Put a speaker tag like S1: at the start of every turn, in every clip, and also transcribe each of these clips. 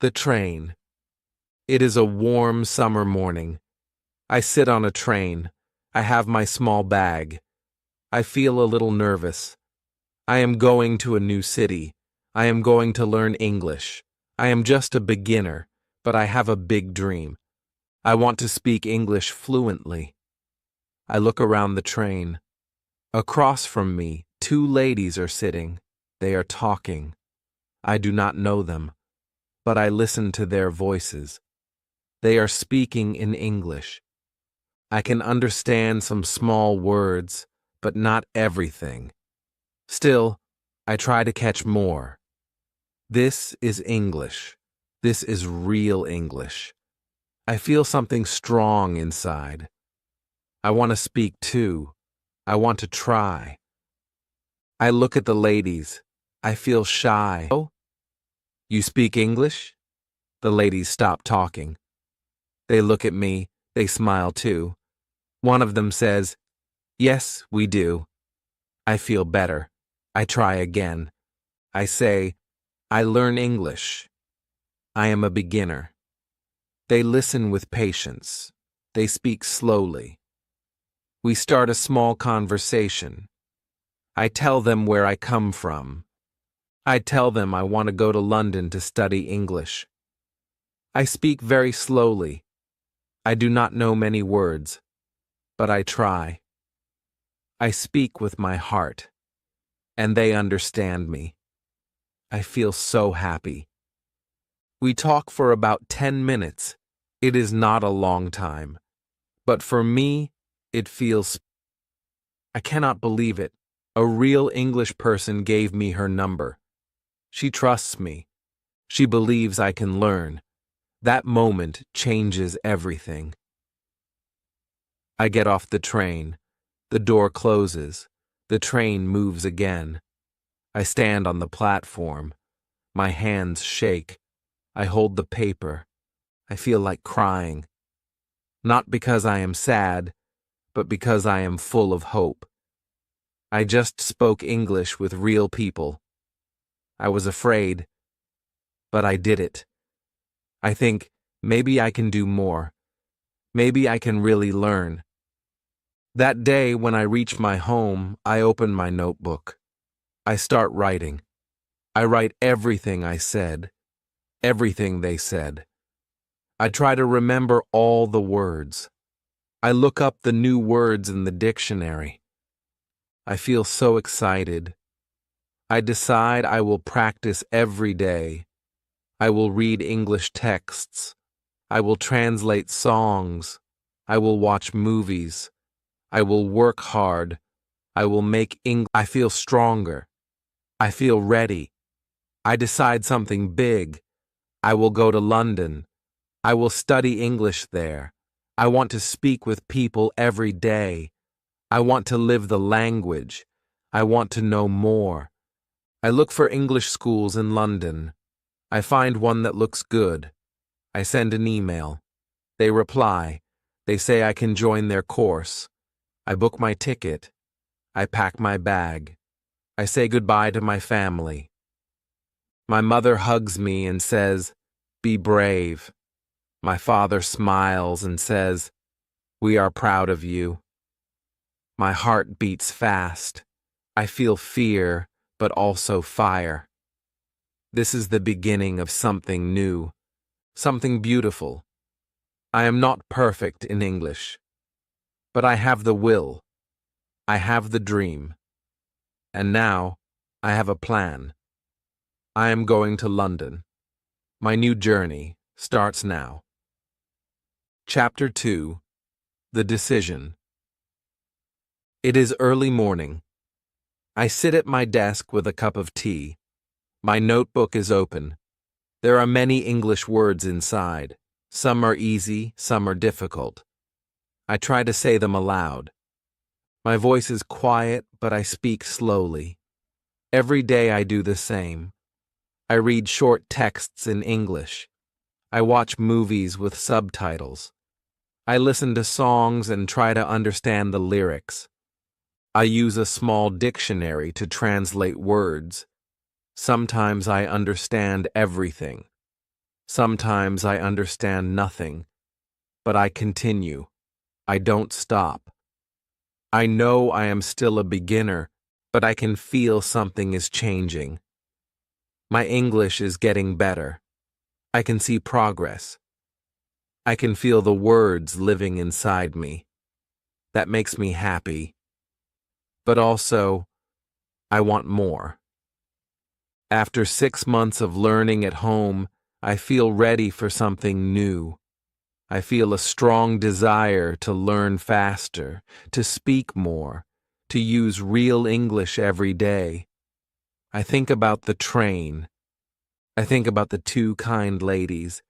S1: The train. It is a warm summer morning. I sit on a train. I have my small bag. I feel a little nervous. I am going to a new city. I am going to learn English. I am just a beginner, but I have a big dream. I want to speak English fluently. I look around the train. Across from me, two ladies are sitting. They are talking. I do not know them, but I listen to their voices. They are speaking in English. I can understand some small words, but not everything. Still, I try to catch more. This is English. This is real English. I feel something strong inside. I want to speak too. I want to try. I look at the ladies. I feel shy. Oh, you speak English? The ladies stop talking. They look at me. They smile too. One of them says, "Yes, we do." I feel better. I try again. I say, "I learn English. I am a beginner." They listen with patience. They speak slowly. We start a small conversation. I tell them where I come from. I tell them I want to go to London to study English. I speak very slowly. I do not know many words, but I try. I speak with my heart, and they understand me. I feel so happy. We talk for about 10 minutes. It is not a long time, but for me, it feels... I cannot believe it. A real English person gave me her number. She trusts me. She believes I can learn. That moment changes everything. I get off the train. The door closes. The train moves again. I stand on the platform. My hands shake. I hold the paper. I feel like crying. Not because I am sad, but because I am full of hope. I just spoke English with real people. I was afraid, but I did it. I think maybe I can do more. Maybe I can really learn. That day when I reach my home, I open my notebook. I start writing. I write everything I said, everything they said. I try to remember all the words. I look up the new words in the dictionary. I feel so excited. I decide I will practice every day. I will read English texts. I will translate songs. I will watch movies. I will work hard. I will make English. I feel stronger. I feel ready. I decide something big. I will go to London. I will study English there. I want to speak with people every day. I want to live the language. I want to know more. I look for English schools in London. I find one that looks good. I send an email. They reply. They say I can join their course. I book my ticket. I pack my bag. I say goodbye to my family. My mother hugs me and says, "Be brave." My father smiles and says, "We are proud of you." My heart beats fast. I feel fear, but also fire. This is the beginning of something new, something beautiful. I am not perfect in English, but I have the will. I have the dream. And now, I have a plan. I am going to London. My new journey starts now. Chapter 2. The Decision. It is early morning. I sit at my desk with a cup of tea. My notebook is open. There are many English words inside. Some are easy, some are difficult. I try to say them aloud. My voice is quiet, but I speak slowly. Every day I do the same. I read short texts in English. I watch movies with subtitles. I listen to songs and try to understand the lyrics. I use a small dictionary to translate words. Sometimes I understand everything. Sometimes I understand nothing, but I continue. I don't stop. I know I am still a beginner, but I can feel something is changing. My English is getting better. I can see progress. I can feel the words living inside me. That makes me happy. But also, I want more. After 6 months of learning at home, I feel ready for something new. I feel a strong desire to learn faster, to speak more, to use real English every day. I think about the train. I think about the two kind ladies.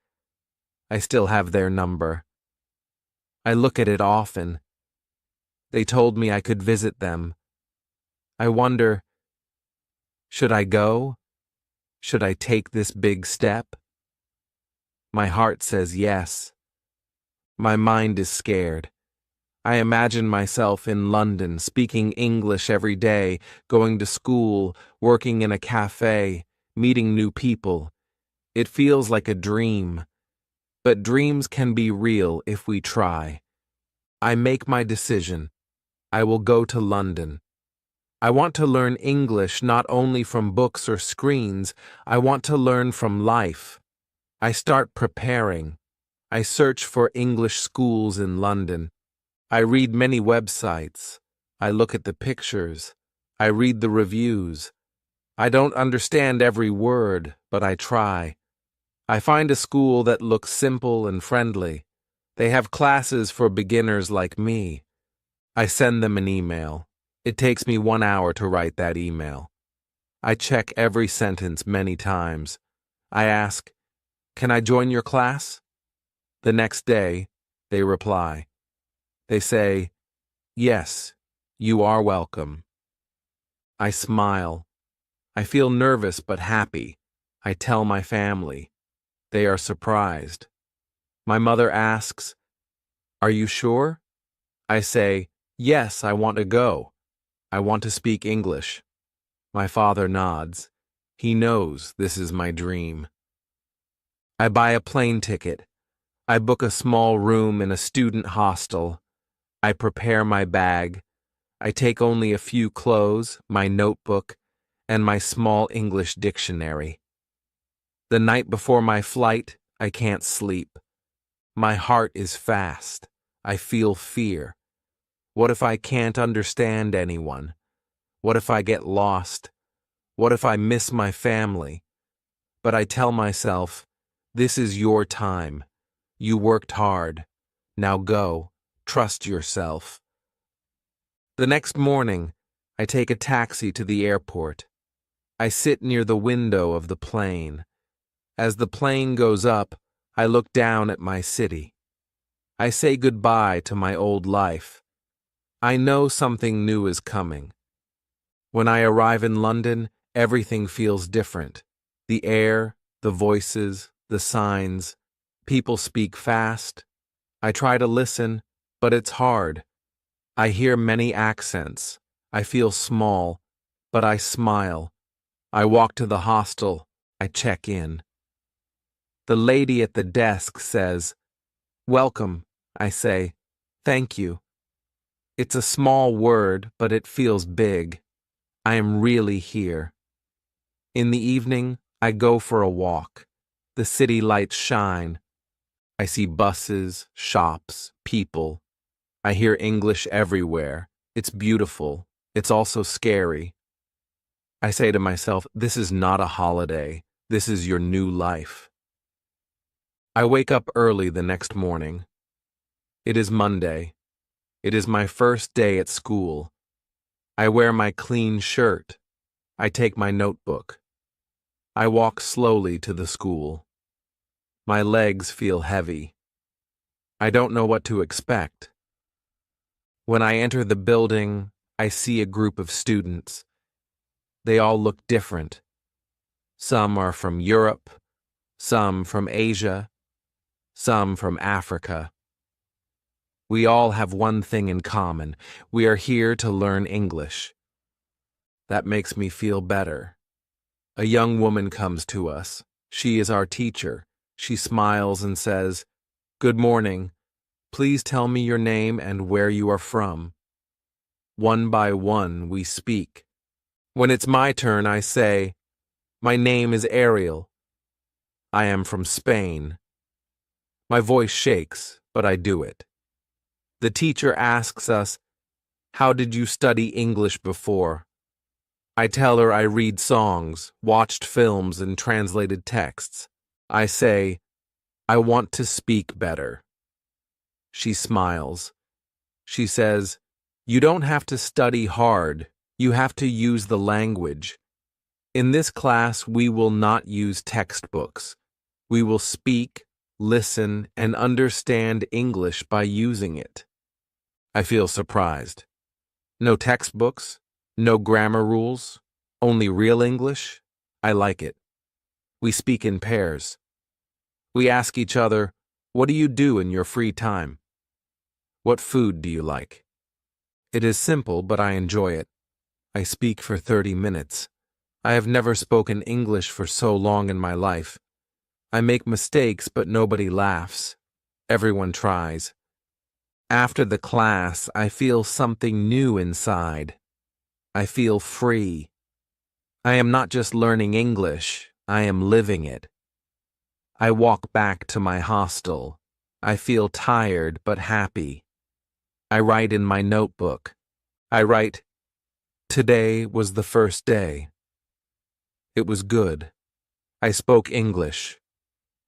S1: I still have their number. I look at it often. They told me I could visit them. I wonder, should I go? Should I take this big step? My heart says yes. My mind is scared. I imagine myself in London, speaking English every day, going to school, working in a cafe, meeting new people. It feels like a dream. But dreams can be real if we try. I make my decision. I will go to London. I want to learn English not only from books or screens, I want to learn from life. I start preparing. I search for English schools in London. I read many websites. I look at the pictures. I read the reviews. I don't understand every word, but I try. I find a school that looks simple and friendly. They have classes for beginners like me. I send them an email. It takes me 1 hour to write that email. I check every sentence many times. I ask, "Can I join your class?" The next day, they reply. They say, "Yes, you are welcome." I smile. I feel nervous but happy. I tell my family. They are surprised. My mother asks, "Are you sure?" I say, "Yes, I want to go. I want to speak English." My father nods. He knows this is my dream. I buy a plane ticket. I book a small room in a student hostel. I prepare my bag. I take only a few clothes, my notebook, and my small English dictionary. The night before my flight, I can't sleep. My heart is fast. I feel fear. What if I can't understand anyone? What if I get lost? What if I miss my family? But I tell myself, this is your time. You worked hard. Now go. Trust yourself. The next morning, I take a taxi to the airport. I sit near the window of the plane. As the plane goes up, I look down at my city. I say goodbye to my old life. I know something new is coming. When I arrive in London, everything feels different. The air, the voices, the signs. People speak fast. I try to listen, but it's hard. I hear many accents. I feel small, but I smile. I walk to the hostel. I check in. The lady at the desk says, "Welcome," I say. "Thank you." It's a small word, but it feels big. I am really here. In the evening, I go for a walk. The city lights shine. I see buses, shops, people. I hear English everywhere. It's beautiful. It's also scary. I say to myself, this is not a holiday. This is your new life. I wake up early the next morning. It is Monday. It is my first day at school. I wear my clean shirt. I take my notebook. I walk slowly to the school. My legs feel heavy. I don't know what to expect. When I enter the building, I see a group of students. They all look different. Some are from Europe, some from Asia, some from Africa. We all have one thing in common. We are here to learn English. That makes me feel better. A young woman comes to us. She is our teacher. She smiles and says, "Good morning. Please tell me your name and where you are from." One by one, we speak. When it's my turn, I say, "My name is Ariel. I am from Spain." My voice shakes, but I do it. The teacher asks us, "How did you study English before?" I tell her I read songs, watched films, and translated texts. I say, "I want to speak better." She smiles. She says, "You don't have to study hard. You have to use the language. In this class, we will not use textbooks. We will speak, listen, and understand English by using it." I feel surprised. No textbooks, no grammar rules, only real English. I like it. We speak in pairs. We ask each other, "What do you do in your free time? What food do you like?" It is simple, but I enjoy it. I speak for 30 minutes. I have never spoken English for so long in my life. I make mistakes, but nobody laughs. Everyone tries. After the class, I feel something new inside. I feel free. I am not just learning English, I am living it. I walk back to my hostel. I feel tired but happy. I write in my notebook. I write, "Today was the first day. It was good. I spoke English.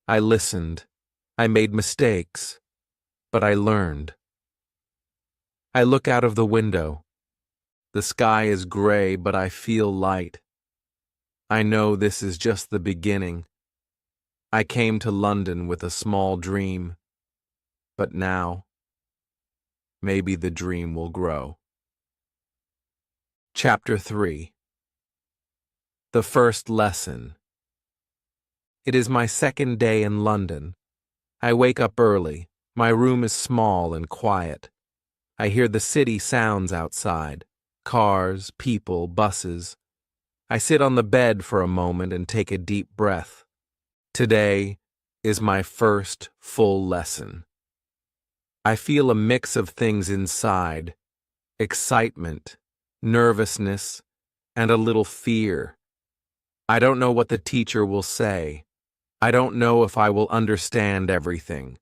S1: I listened. I made mistakes, but I learned." I look out of the window. The sky is gray, but I feel light. I know this is just the beginning. I came to London with a small dream, but now, maybe the dream will grow. Chapter 3. The First Lesson. It is my second day in London. I wake up early. My room is small and quiet. I hear the city sounds outside. Cars, people, buses. I sit on the bed for a moment and take a deep breath. Today is my first full lesson. I feel a mix of things inside: excitement, nervousness, and a little fear. I don't know what the teacher will say. I don't know if I will understand everything.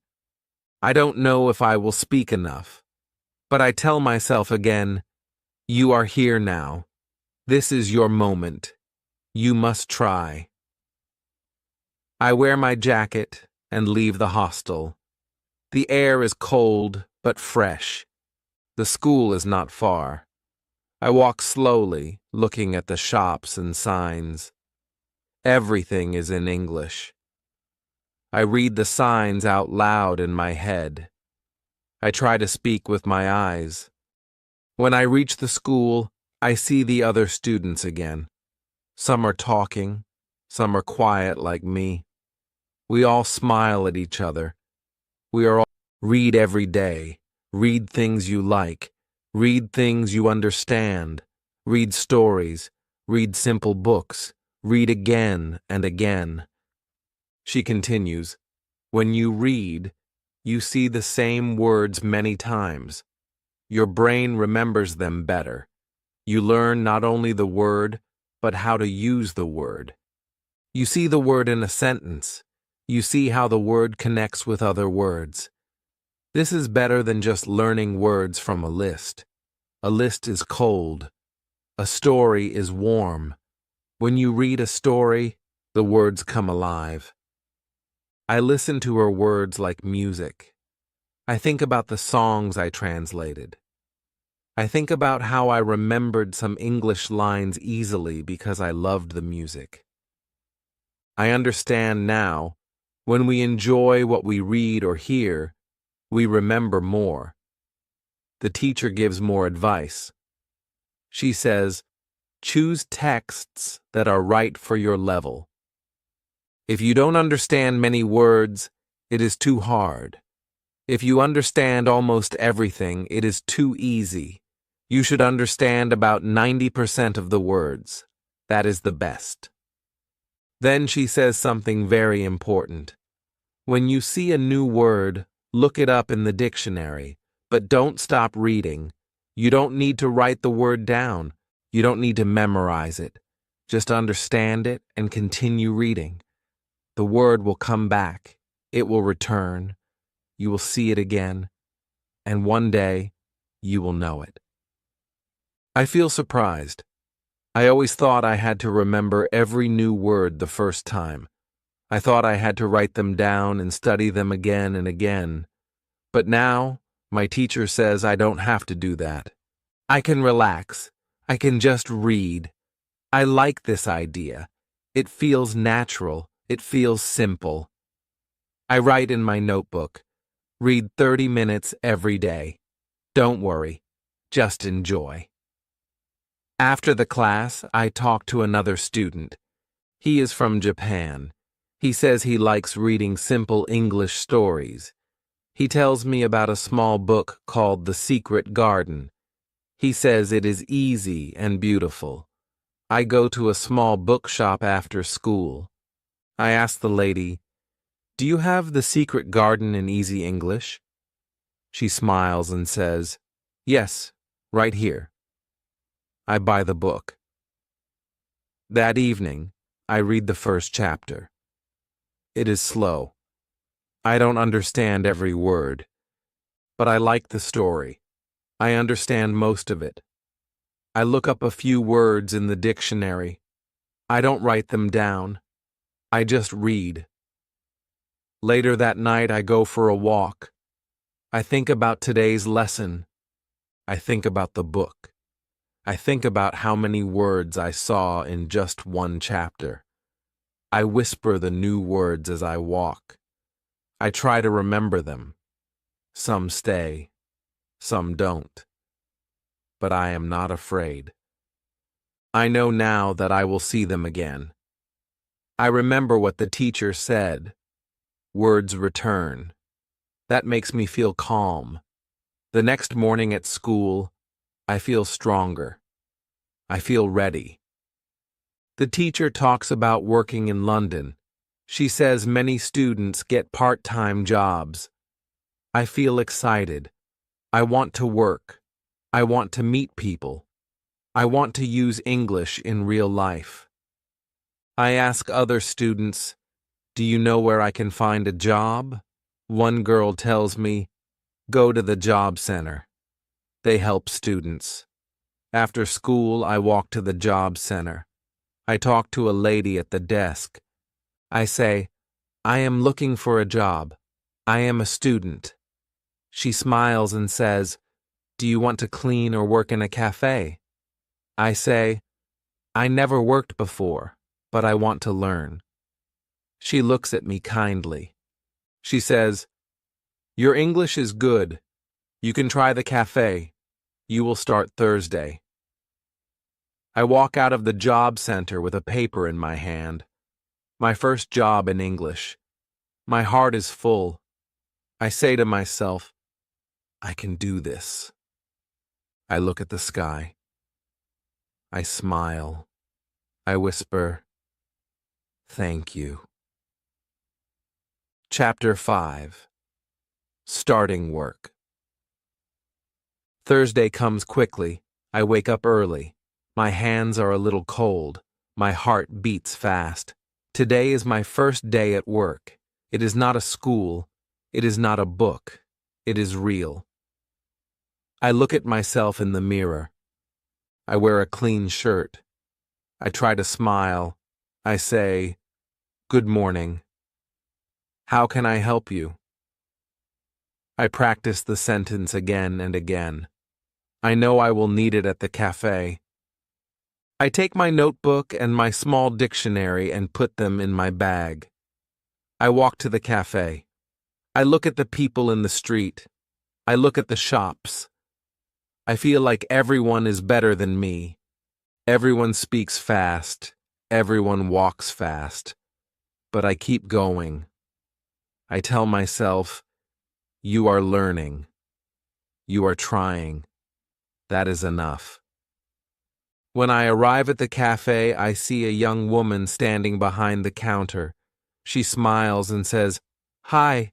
S1: I don't know if I will speak enough. But I tell myself again, "You are here now. This is your moment. You must try." I wear my jacket and leave the hostel. The air is cold but fresh. The school is not far. I walk slowly, looking at the shops and signs. Everything is in English. I read the signs out loud in my head. I try to speak with my eyes. When I reach the school, I see the other students again. Some are talking, some are quiet like me. We all smile at each other. We are all read every day. Read things you like. Read things you understand. Read stories. Read simple books. Read again and again. She continues, "When you read, you see the same words many times. Your brain remembers them better. You learn not only the word, but how to use the word. You see the word in a sentence. You see how the word connects with other words. This is better than just learning words from a list. A list is cold. A story is warm. When you read a story, the words come alive." I listen to her words like music. I think about the songs I translated. I think about how I remembered some English lines easily because I loved the music. I understand now, when we enjoy what we read or hear, we remember more. The teacher gives more advice. She says, "Choose texts that are right for your level. If you don't understand many words, it is too hard. If you understand almost everything, it is too easy. You should understand about 90% of the words. That is the best." Then she says something very important. When you see a new word, look it up in the dictionary, but don't stop reading. You don't need to write the word down. You don't need to memorize it. Just understand it and continue reading. The word will come back. It will return. You will see it again. And one day, you will know it. I feel surprised. I always thought I had to remember every new word the first time. I thought I had to write them down and study them again and again. But now, my teacher says I don't have to do that. I can relax. I can just read. I like this idea. It feels natural. It feels simple. I write in my notebook. Read 30 minutes every day. Don't worry. Just enjoy. After the class, I talk to another student. He is from Japan. He says he likes reading simple English stories. He tells me about a small book called The Secret Garden. He says it is easy and beautiful. I go to a small bookshop after school. I ask the lady, "Do you have The Secret Garden in easy English?" She smiles and says, "Yes, right here." I buy the book. That evening, I read the first chapter. It is slow. I don't understand every word, but I like the story. I understand most of it. I look up a few words in the dictionary. I don't write them down. I just read. Later that night, I go for a walk. I think about today's lesson. I think about the book. I think about how many words I saw in just one chapter. I whisper the new words as I walk. I try to remember them. Some stay, some don't. But I am not afraid. I know now that I will see them again. I remember what the teacher said. Words return. That makes me feel calm. The next morning at school, I feel stronger. I feel ready. The teacher talks about working in London. She says many students get part-time jobs. I feel excited. I want to work. I want to meet people. I want to use English in real life. I ask other students, "Do you know where I can find a job?" One girl tells me, "Go to the job center." They help students. After school, I walk to the job center. I talk to a lady at the desk. I say, "I am looking for a job. I am a student." She smiles and says, "Do you want to clean or work in a cafe?" I say, "I never worked before, but I want to learn." She looks at me kindly. She says, "Your English is good. You can try the cafe. You will start Thursday." I walk out of the job center with a paper in my hand. My first job in English. My heart is full. I say to myself, "I can do this." I look at the sky. I smile. I whisper, "Thank you." Chapter 5. Starting Work. Thursday comes quickly. I wake up early. My hands are a little cold. My heart beats fast. Today is my first day at work. It is not a school. It is not a book. It is real. I look at myself in the mirror. I wear a clean shirt. I try to smile. I say, "Good morning. How can I help you?" I practice the sentence again and again. I know I will need it at the cafe. I take my notebook and my small dictionary and put them in my bag. I walk to the cafe. I look at the people in the street. I look at the shops. I feel like everyone is better than me. Everyone speaks fast. Everyone walks fast. But I keep going. I tell myself, "You are learning. You are trying. That is enough." When I arrive at the cafe, I see a young woman standing behind the counter. She smiles and says, Hi,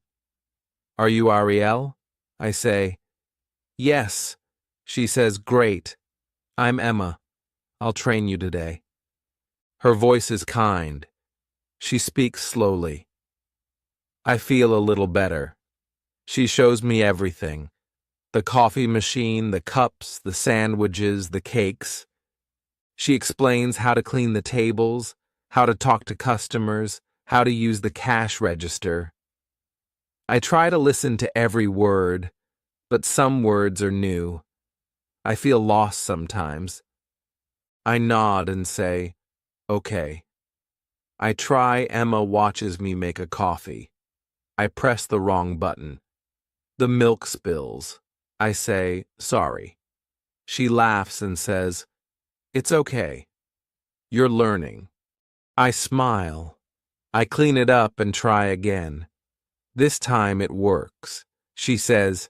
S1: are you Ariel? I say, yes. She says, great. I'm Emma. I'll train you today. Her voice is kind. She speaks slowly. I feel a little better. She shows me everything. The coffee machine, the cups, the sandwiches, the cakes. She explains how to clean the tables, how to talk to customers, how to use the cash register. I try to listen to every word, but some words are new. I feel lost sometimes. I nod and say, okay. I try. Emma watches me make a coffee. I press the wrong button. The milk spills. I say, sorry. She laughs and says, it's okay. You're learning. I smile. I clean it up and try again. This time it works. She says,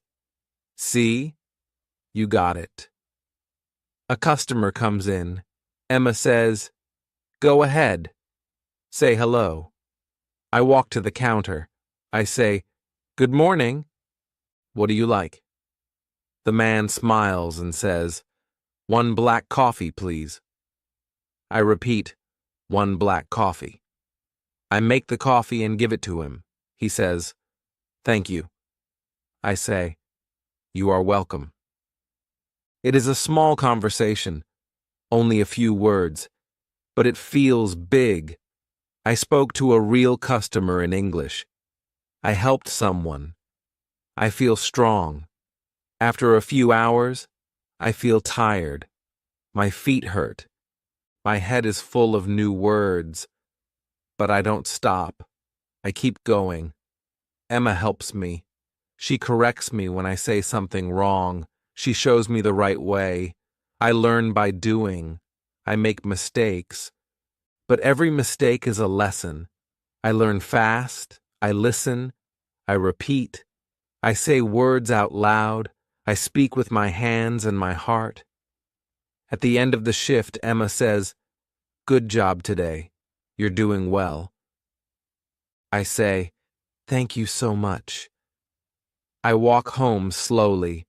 S1: see? You got it. A customer comes in. Emma says, go ahead. Say hello. I walk to the counter. I say, good morning. What do you like? The man smiles and says, one black coffee, please. I repeat, one black coffee. I make the coffee and give it to him. He says, thank you. I say, you are welcome. It is a small conversation, only a few words, but it feels big. I spoke to a real customer in English. I helped someone. I feel strong. After a few hours, I feel tired. My feet hurt. My head is full of new words. But I don't stop. I keep going. Emma helps me. She corrects me when I say something wrong. She shows me the right way. I learn by doing. I make mistakes. But every mistake is a lesson. I learn fast. I listen. I repeat. I say words out loud. I speak with my hands and my heart. At the end of the shift, Emma says, good job today. You're doing well. I say, thank you so much. I walk home slowly.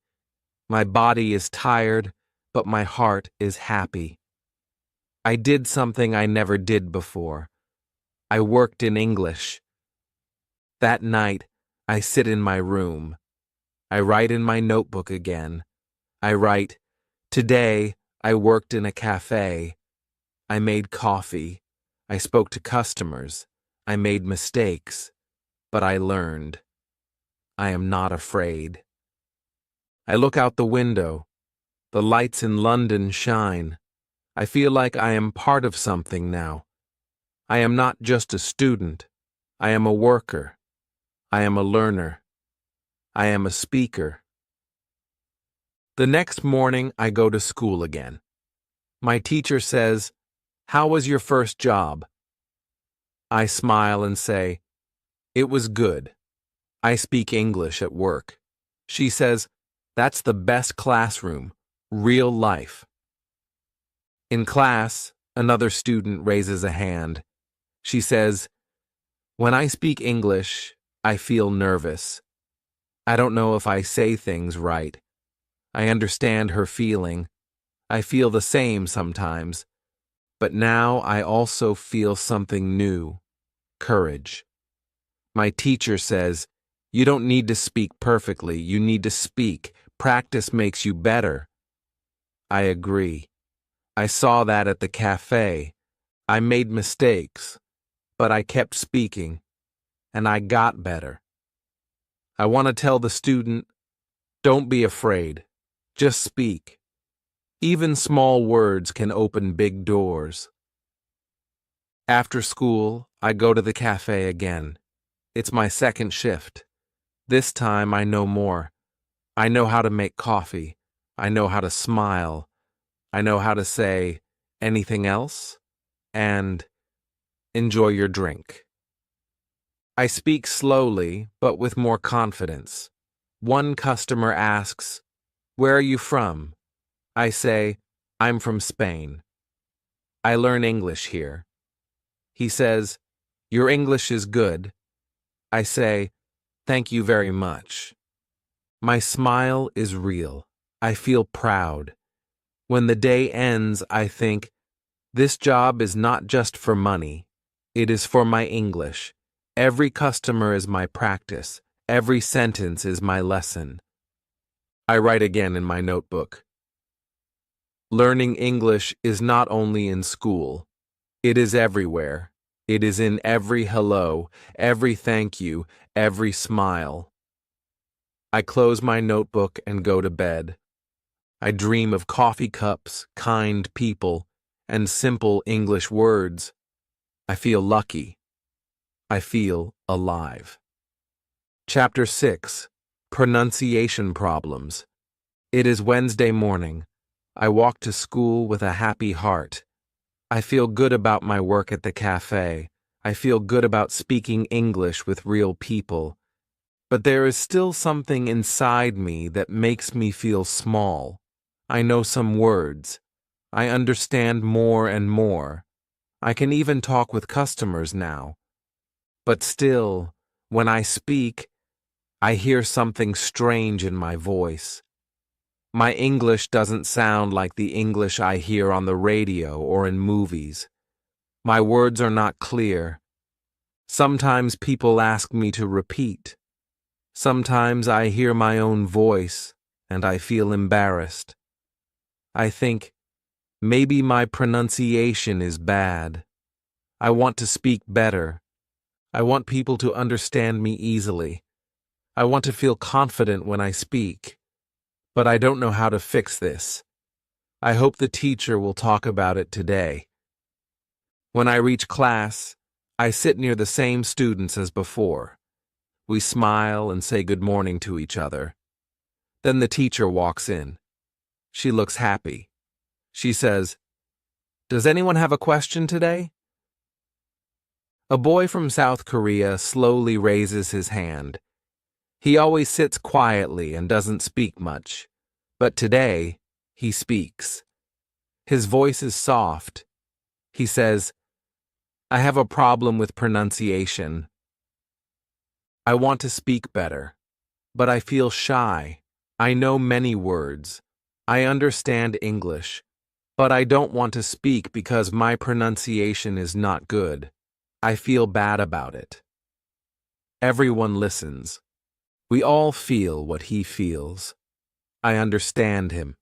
S1: My body is tired, but my heart is happy. I did something I never did before. I worked in English. That night, I sit in my room. I write in my notebook again. I write, today, I worked in a cafe. I made coffee. I spoke to customers. I made mistakes. But I learned. I am not afraid. I look out the window. The lights in London shine. I feel like I am part of something now. I am not just a student. I am a worker. I am a learner. I am a speaker. The next morning, I go to school again. My teacher says, how was your first job? I smile and say, it was good. I speak English at work. She says, that's the best classroom, real life. In class, another student raises a hand. She says, when I speak English, I feel nervous. I don't know if I say things right. I understand her feeling. I feel the same sometimes. But now I also feel something new, courage. My teacher says, you don't need to speak perfectly, you need to speak. Practice makes you better. I agree. I saw that at the cafe. I made mistakes, but I kept speaking, and I got better. I want to tell the student, don't be afraid. Just speak. Even small words can open big doors. After school, I go to the cafe again. It's my second shift. This time I know more. I know how to make coffee. I know how to smile. I know how to say, anything else? And enjoy your drink. I speak slowly, but with more confidence. One customer asks, where are you from? I say, I'm from Spain. I learn English here. He says, your English is good. I say, Thank you very much. My smile is real. I feel proud. When the day ends, I think, this job is not just for money. It is for my English. Every customer is my practice. Every sentence is my lesson. I write again in my notebook. Learning English is not only in school. It is everywhere. It is in every hello, every thank you, every smile. I close my notebook and go to bed. I dream of coffee cups, kind people, and simple English words. I feel lucky. I feel alive. Chapter 6. Pronunciation Problems. It is Wednesday morning. I walk to school with a happy heart. I feel good about my work at the cafe. I feel good about speaking English with real people. But there is still something inside me that makes me feel small. I know some words. I understand more and more. I can even talk with customers now. But still, when I speak, I hear something strange in my voice. My English doesn't sound like the English I hear on the radio or in movies. My words are not clear. Sometimes people ask me to repeat. Sometimes I hear my own voice and I feel embarrassed. I think, maybe my pronunciation is bad. I want to speak better. I want people to understand me easily. I want to feel confident when I speak. But I don't know how to fix this. I hope the teacher will talk about it today. When I reach class, I sit near the same students as before. We smile and say good morning to each other. Then the teacher walks in. She looks happy. She says, "Does anyone have a question today?" A boy from South Korea slowly raises his hand. He always sits quietly and doesn't speak much. But today, he speaks. His voice is soft. He says, "I have a problem with pronunciation. I want to speak better, but I feel shy. I know many words. I understand English, but I don't want to speak because my pronunciation is not good. I feel bad about it." Everyone listens. We all feel what he feels. I understand him.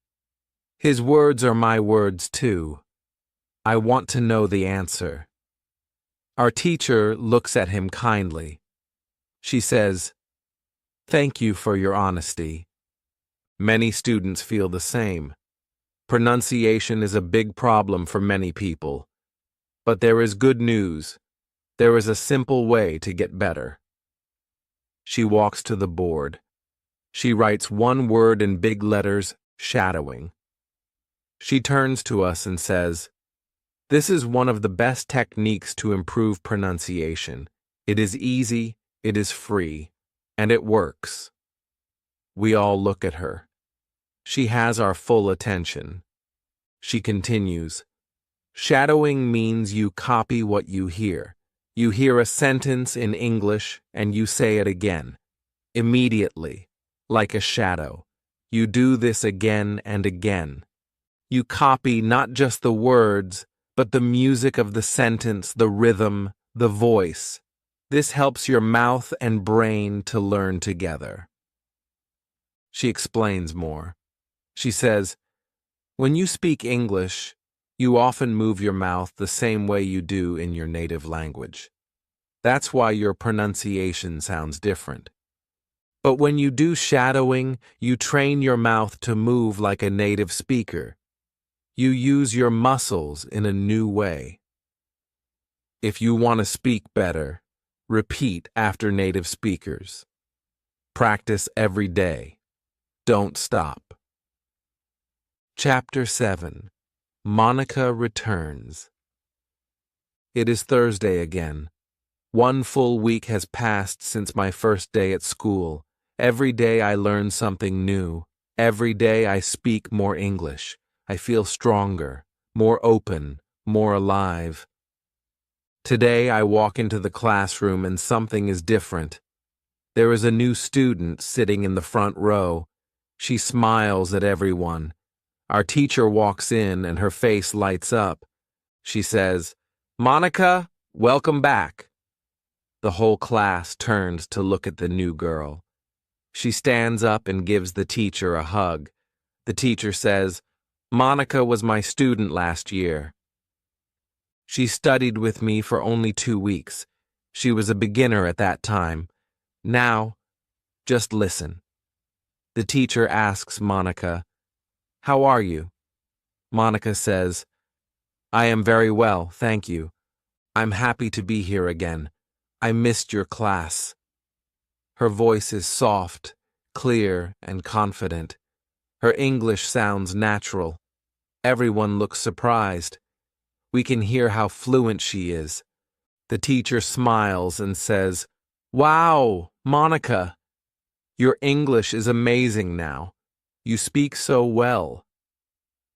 S1: His words are my words too. I want to know the answer. Our teacher looks at him kindly. She says, "Thank you for your honesty." Many students feel the same. Pronunciation is a big problem for many people. But there is good news. There is a simple way to get better. She walks to the board. She writes one word in big letters, shadowing. She turns to us and says, "This is one of the best techniques to improve pronunciation. It is easy, it is free, and it works." We all look at her. She has our full attention. She continues, "Shadowing means you copy what you hear. You hear a sentence in English and you say it again. Immediately, like a shadow. You do this again and again. You copy not just the words, but the music of the sentence, the rhythm, the voice. This helps your mouth and brain to learn together." She explains more. She says, "When you speak English, you often move your mouth the same way you do in your native language. That's why your pronunciation sounds different. But when you do shadowing, you train your mouth to move like a native speaker. You use your muscles in a new way. If you want to speak better, repeat after native speakers. Practice every day. Don't stop." Chapter 7. Monica Returns. It is Thursday again. One full week has passed since my first day at school. Every day I learn something new. Every day I speak more English. I feel stronger, more open, more alive. Today I walk into the classroom and something is different. There is a new student sitting in the front row. She smiles at everyone. Our teacher walks in and her face lights up. She says, "Monica, welcome back." The whole class turns to look at the new girl. She stands up and gives the teacher a hug. The teacher says, "Monica was my student last year. She studied with me for only 2 weeks. She was a beginner at that time. Now, just listen." The teacher asks Monica, "How are you?" Monica says, "I am very well, thank you. I'm happy to be here again. I missed your class." Her voice is soft, clear, and confident. Her English sounds natural. Everyone looks surprised. We can hear how fluent she is. The teacher smiles and says, "Wow, Monica, your English is amazing now. You speak so well.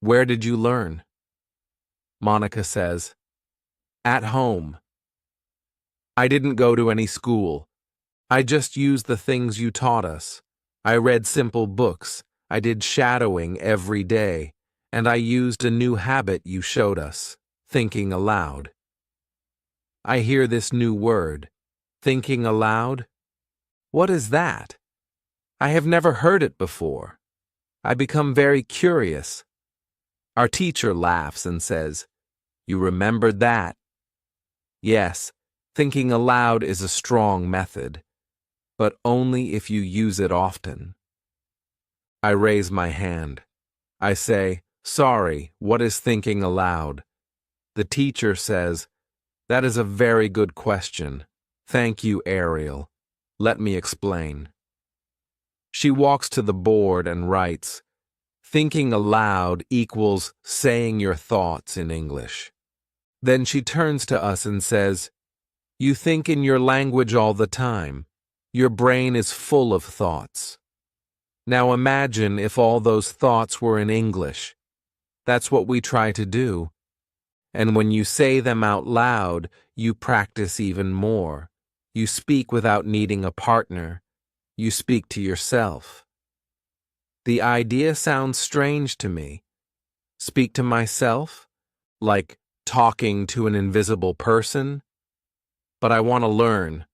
S1: Where did you learn?" Monica says, "At home. I didn't go to any school. I just used the things you taught us. I read simple books. I did shadowing every day. And I used a new habit you showed us, thinking aloud." I hear this new word, thinking aloud. What is that? I have never heard it before. I become very curious. Our teacher laughs and says, "You remembered that?" Yes, thinking aloud is a strong method, but only if you use it often. I raise my hand. I say, "Sorry, what is thinking aloud?" The teacher says, "That is a very good question. Thank you, Ariel. Let me explain." She walks to the board and writes, "Thinking aloud equals saying your thoughts in English." Then she turns to us and says, "You think in your language all the time. Your brain is full of thoughts. Now imagine if all those thoughts were in English. That's what we try to do. And when you say them out loud, you practice even more. You speak without needing a partner. You speak to yourself." The idea sounds strange to me. Speak to myself? Like talking to an invisible person? But I want to learn.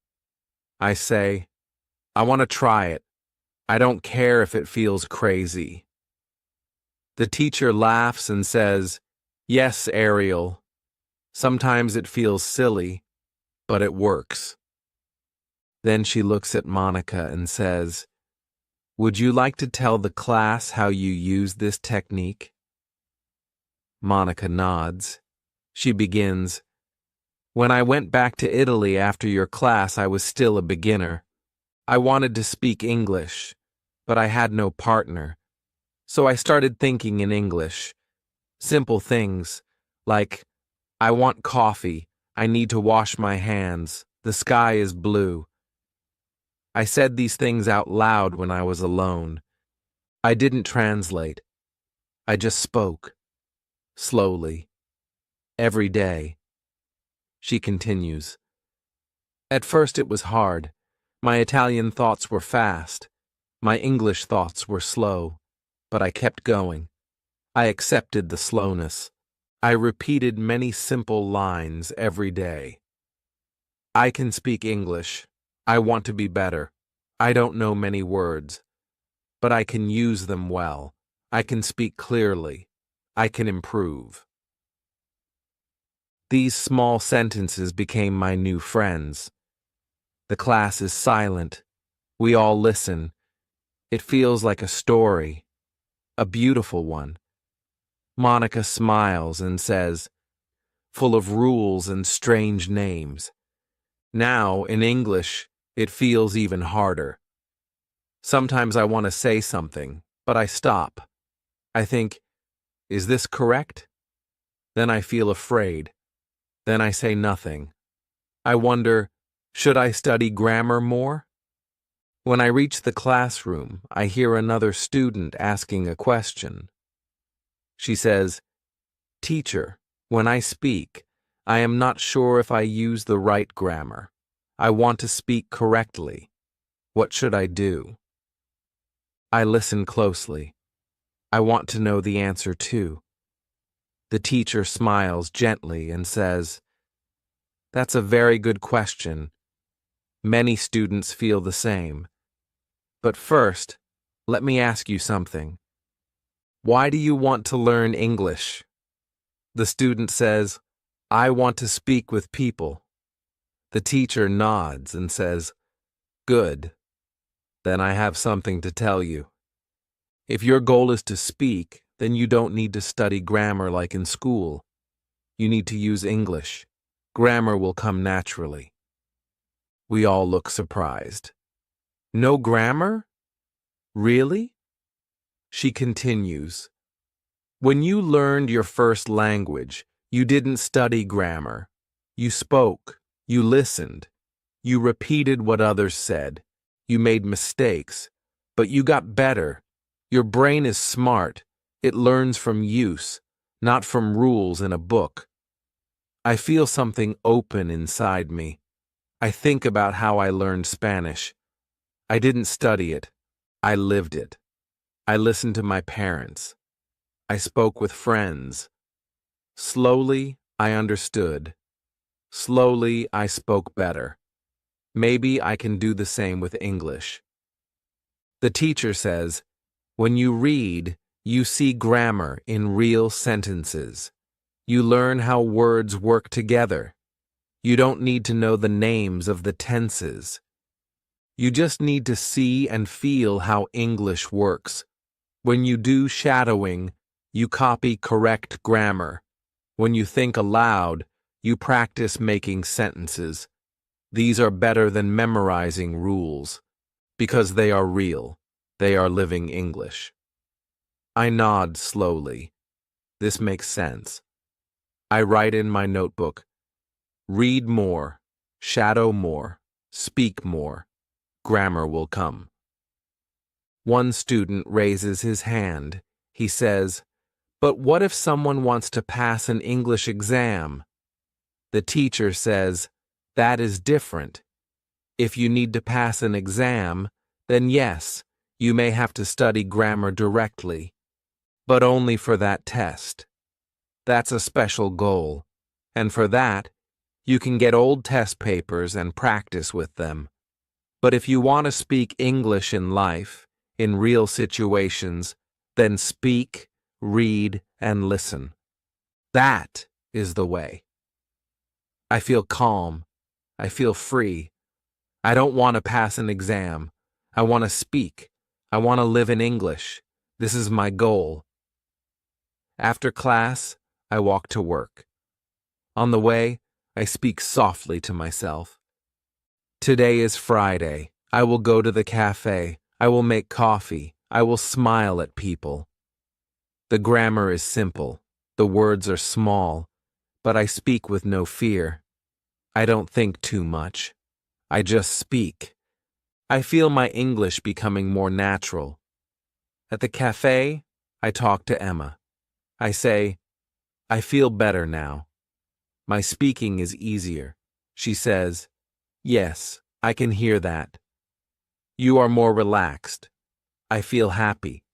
S1: I say, I want to try it. I don't care if it feels crazy. The teacher laughs and says, "Yes, Ariel. Sometimes it feels silly, but it works." Then she looks at Monica and says, "Would you like to tell the class how you use this technique?" Monica nods. She begins, "When I went back to Italy after your class, I was still a beginner. I wanted to speak English, but I had no partner. So I started thinking in English. Simple things, like, I want coffee, I need to wash my hands, the sky is blue. I said these things out loud when I was alone. I didn't translate. I just spoke. Slowly. Every day." She continues, "At first it was hard. My Italian thoughts were fast. My English thoughts were slow. But I kept going. I accepted the slowness. I repeated many simple lines every day. I can speak English. I want to be better. I don't know many words, but I can use them well. I can speak clearly. I can improve." These small sentences became my new friends. The class is silent. We all listen. It feels like a story, a beautiful one. Monica smiles and says, "Full of rules and strange names." Now, in English, it feels even harder. Sometimes I want to say something, but I stop. I think, is this correct? Then I feel afraid. Then I say nothing. I wonder, should I study grammar more? When I reach the classroom, I hear another student asking a question. She says, "Teacher, when I speak, I am not sure if I use the right grammar. I want to speak correctly." What should I do? I listen closely. I want to know the answer too. The teacher smiles gently and says, "That's a very good question. Many students feel the same. But first, let me ask you something. Why do you want to learn English?" The student says, "I want to speak with people." The teacher nods and says, "Good. Then I have something to tell you. If your goal is to speak, then you don't need to study grammar like in school. You need to use English. Grammar will come naturally." We all look surprised. "No grammar? Really?" She continues, "When you learned your first language, you didn't study grammar. You spoke, you listened, you repeated what others said, you made mistakes, but you got better. Your brain is smart. It learns from use, not from rules in a book." I feel something open inside me. I think about how I learned Spanish. I didn't study it. I lived it. I listened to my parents. I spoke with friends. Slowly, I understood. Slowly, I spoke better. Maybe I can do the same with English. The teacher says, when you read, you see grammar in real sentences. You learn how words work together. You don't need to know the names of the tenses. You just need to see and feel how English works. When you do shadowing, you copy correct grammar. When you think aloud, you practice making sentences. These are better than memorizing rules, because they are real. They are living English. I nod slowly. This makes sense. I write in my notebook, read more, shadow more, speak more. Grammar will come. One student raises his hand. He says, "But what if someone wants to pass an English exam?" The teacher says, "That is different. If you need to pass an exam, then yes, you may have to study grammar directly, but only for that test. That's a special goal, and for that, you can get old test papers and practice with them. But if you want to speak English in life, in real situations, then speak, read, and listen. That is the way." I feel calm. I feel free. I don't want to pass an exam. I want to speak. I want to live in English. This is my goal. After class, I walk to work. On the way, I speak softly to myself. Today is Friday. I will go to the cafe. I will make coffee. I will smile at people. The grammar is simple. The words are small, but I speak with no fear. I don't think too much. I just speak. I feel my English becoming more natural. At the cafe, I talk to Emma. I say, "I feel better now. My speaking is easier." She says, "Yes, I can hear that. You are more relaxed. I feel happy."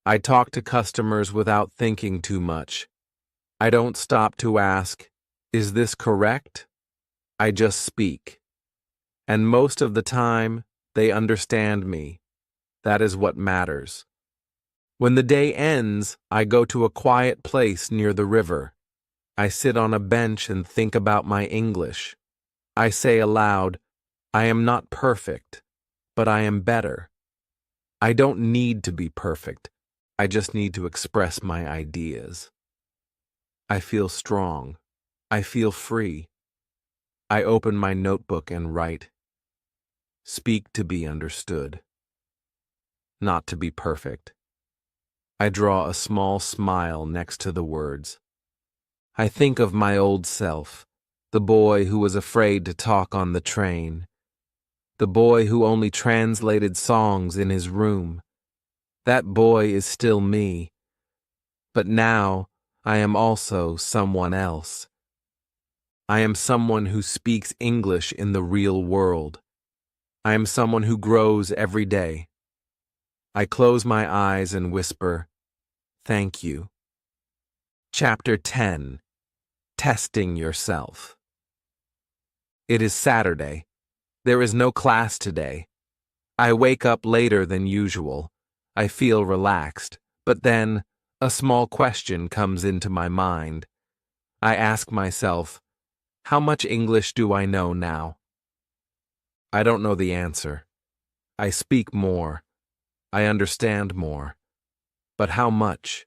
S1: I talk to customers without thinking too much. I don't stop to ask, "Is this correct?" I just speak. And most of the time, they understand me. That is what matters. When the day ends, I go to a quiet place near the river. I sit on a bench and think about my English. I say aloud, "I am not perfect, but I am better." I don't need to be perfect. I just need to express my ideas. I feel strong. I feel free. I open my notebook and write, "Speak to be understood, not to be perfect." I draw a small smile next to the words. I think of my old self, the boy who was afraid to talk on the train, the boy who only translated songs in his room. That boy is still me, but now I am also someone else. I am someone who speaks English in the real world. I am someone who grows every day. I close my eyes and whisper, "Thank you." Chapter 10. Testing Yourself. It is Saturday. There is no class today. I wake up later than usual. I feel relaxed, but then a small question comes into my mind. I ask myself, how much English do I know now? I don't know the answer. I speak more. I understand more. But how much?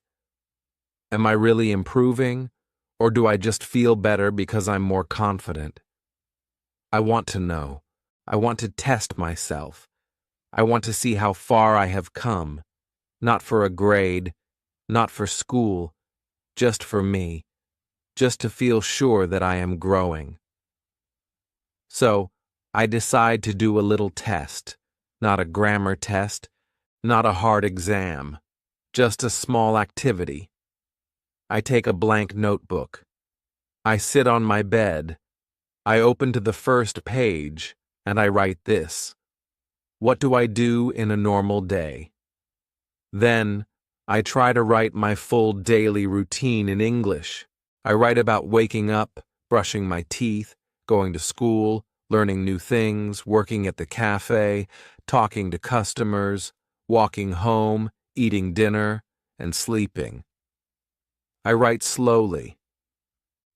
S1: Am I really improving, or do I just feel better because I'm more confident? I want to know. I want to test myself. I want to see how far I have come, not for a grade, not for school, just for me, just to feel sure that I am growing. So, I decide to do a little test, not a grammar test, not a hard exam, just a small activity. I take a blank notebook. I sit on my bed. I open to the first page, and I write this. What do I do in a normal day? Then, I try to write my full daily routine in English. I write about waking up, brushing my teeth, going to school, learning new things, working at the cafe, talking to customers, walking home, eating dinner, and sleeping. I write slowly.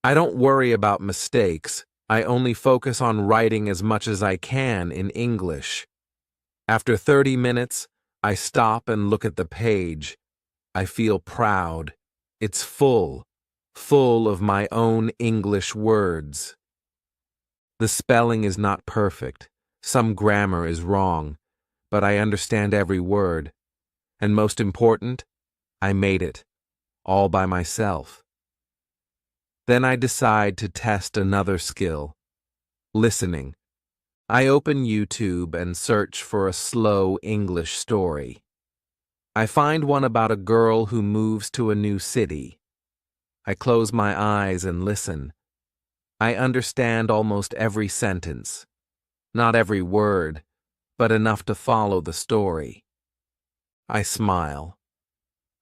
S1: I don't worry about mistakes. I only focus on writing as much as I can in English. After 30 minutes, I stop and look at the page. I feel proud. It's full of my own English words. The spelling is not perfect. Some grammar is wrong, but I understand every word. And most important, I made it, all by myself. Then I decide to test another skill, listening. I open YouTube and search for a slow English story. I find one about a girl who moves to a new city. I close my eyes and listen. I understand almost every sentence. Not every word, but enough to follow the story. I smile.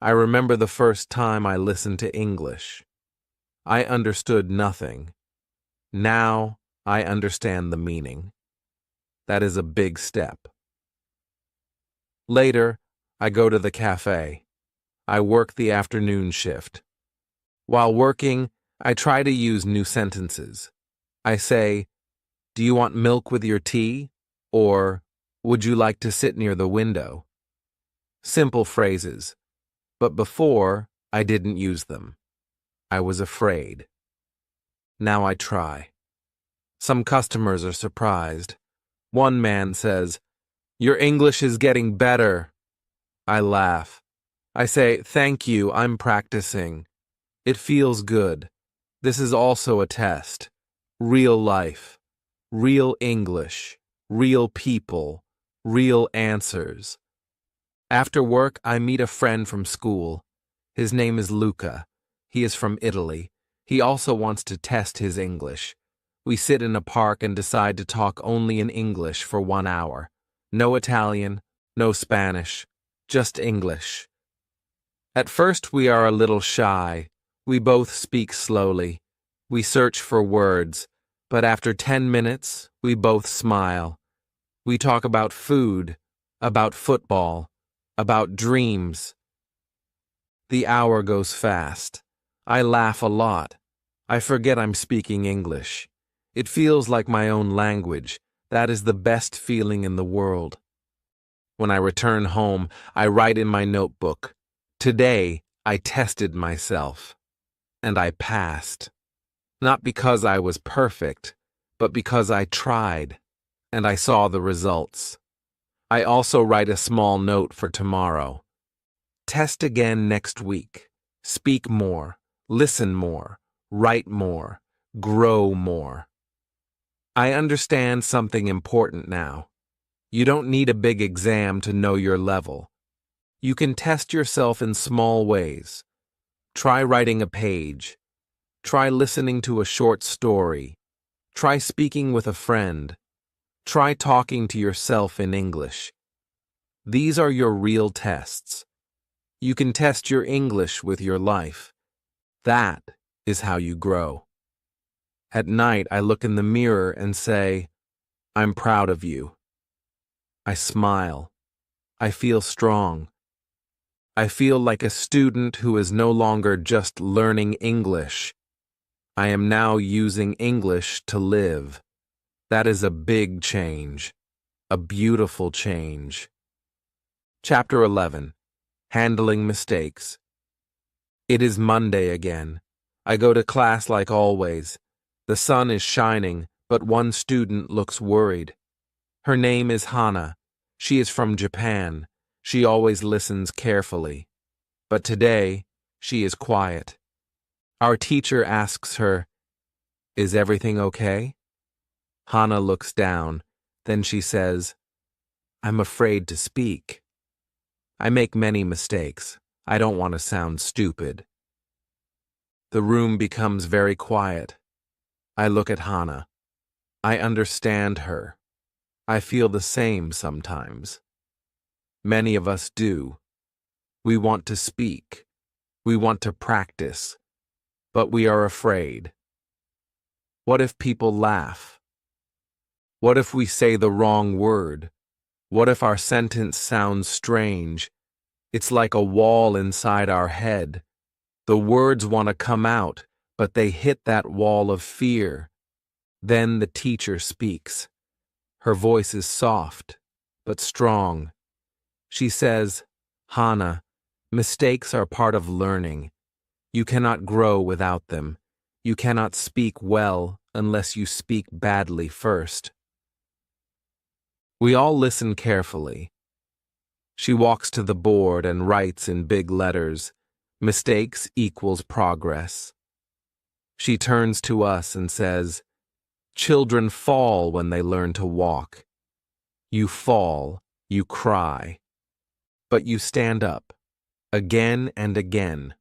S1: I remember the first time I listened to English. I understood nothing. Now I understand the meaning. That is a big step. Later, I go to the cafe. I work the afternoon shift. While working, I try to use new sentences. I say, "Do you want milk with your tea?" Or, "Would you like to sit near the window?" Simple phrases. But before, I didn't use them. I was afraid. Now I try. Some customers are surprised. One man says, "Your English is getting better." I laugh. I say, "Thank you, I'm practicing." It feels good. This is also a test. Real life. Real English. Real people. Real answers. After work, I meet a friend from school. His name is Luca. He is from Italy. He also wants to test his English. We sit in a park and decide to talk only in English for 1 hour. No Italian, no Spanish, just English. At first we are a little shy. We both speak slowly. We search for words, but after 10 minutes, we both smile. We talk about food, about football, about dreams. The hour goes fast. I laugh a lot. I forget I'm speaking English. It feels like my own language. That is the best feeling in the world. When I return home, I write in my notebook, "Today, I tested myself." And I passed. Not because I was perfect, but because I tried, and I saw the results. I also write a small note for tomorrow. Test again next week. Speak more, listen more, write more, grow more. I understand something important now. You don't need a big exam to know your level. You can test yourself in small ways. Try writing a page. Try listening to a short story. Try speaking with a friend. Try talking to yourself in English. These are your real tests. You can test your English with your life. That is how you grow. At night, I look in the mirror and say, I'm proud of you. I smile. I feel strong. I feel like a student who is no longer just learning English. I am now using English to live. That is a big change, a beautiful change. Chapter 11. Handling Mistakes. It is Monday again. I go to class like always. The sun is shining, but one student looks worried. Her name is Hana. She is from Japan. She always listens carefully. But today, she is quiet. Our teacher asks her, "Is everything okay?" Hana looks down. Then she says, "I'm afraid to speak. I make many mistakes. I don't want to sound stupid." The room becomes very quiet. I look at Hana. I understand her. I feel the same sometimes. Many of us do. We want to speak. We want to practice. But we are afraid. What if people laugh? What if we say the wrong word? What if our sentence sounds strange? It's like a wall inside our head. The words want to come out, but they hit that wall of fear. Then the teacher speaks. Her voice is soft, but strong. She says, "Hana, mistakes are part of learning. You cannot grow without them. You cannot speak well unless you speak badly first." We all listen carefully. She walks to the board and writes in big letters, "Mistakes equals progress." She turns to us and says, "Children fall when they learn to walk. You fall, you cry. But you stand up, again and again.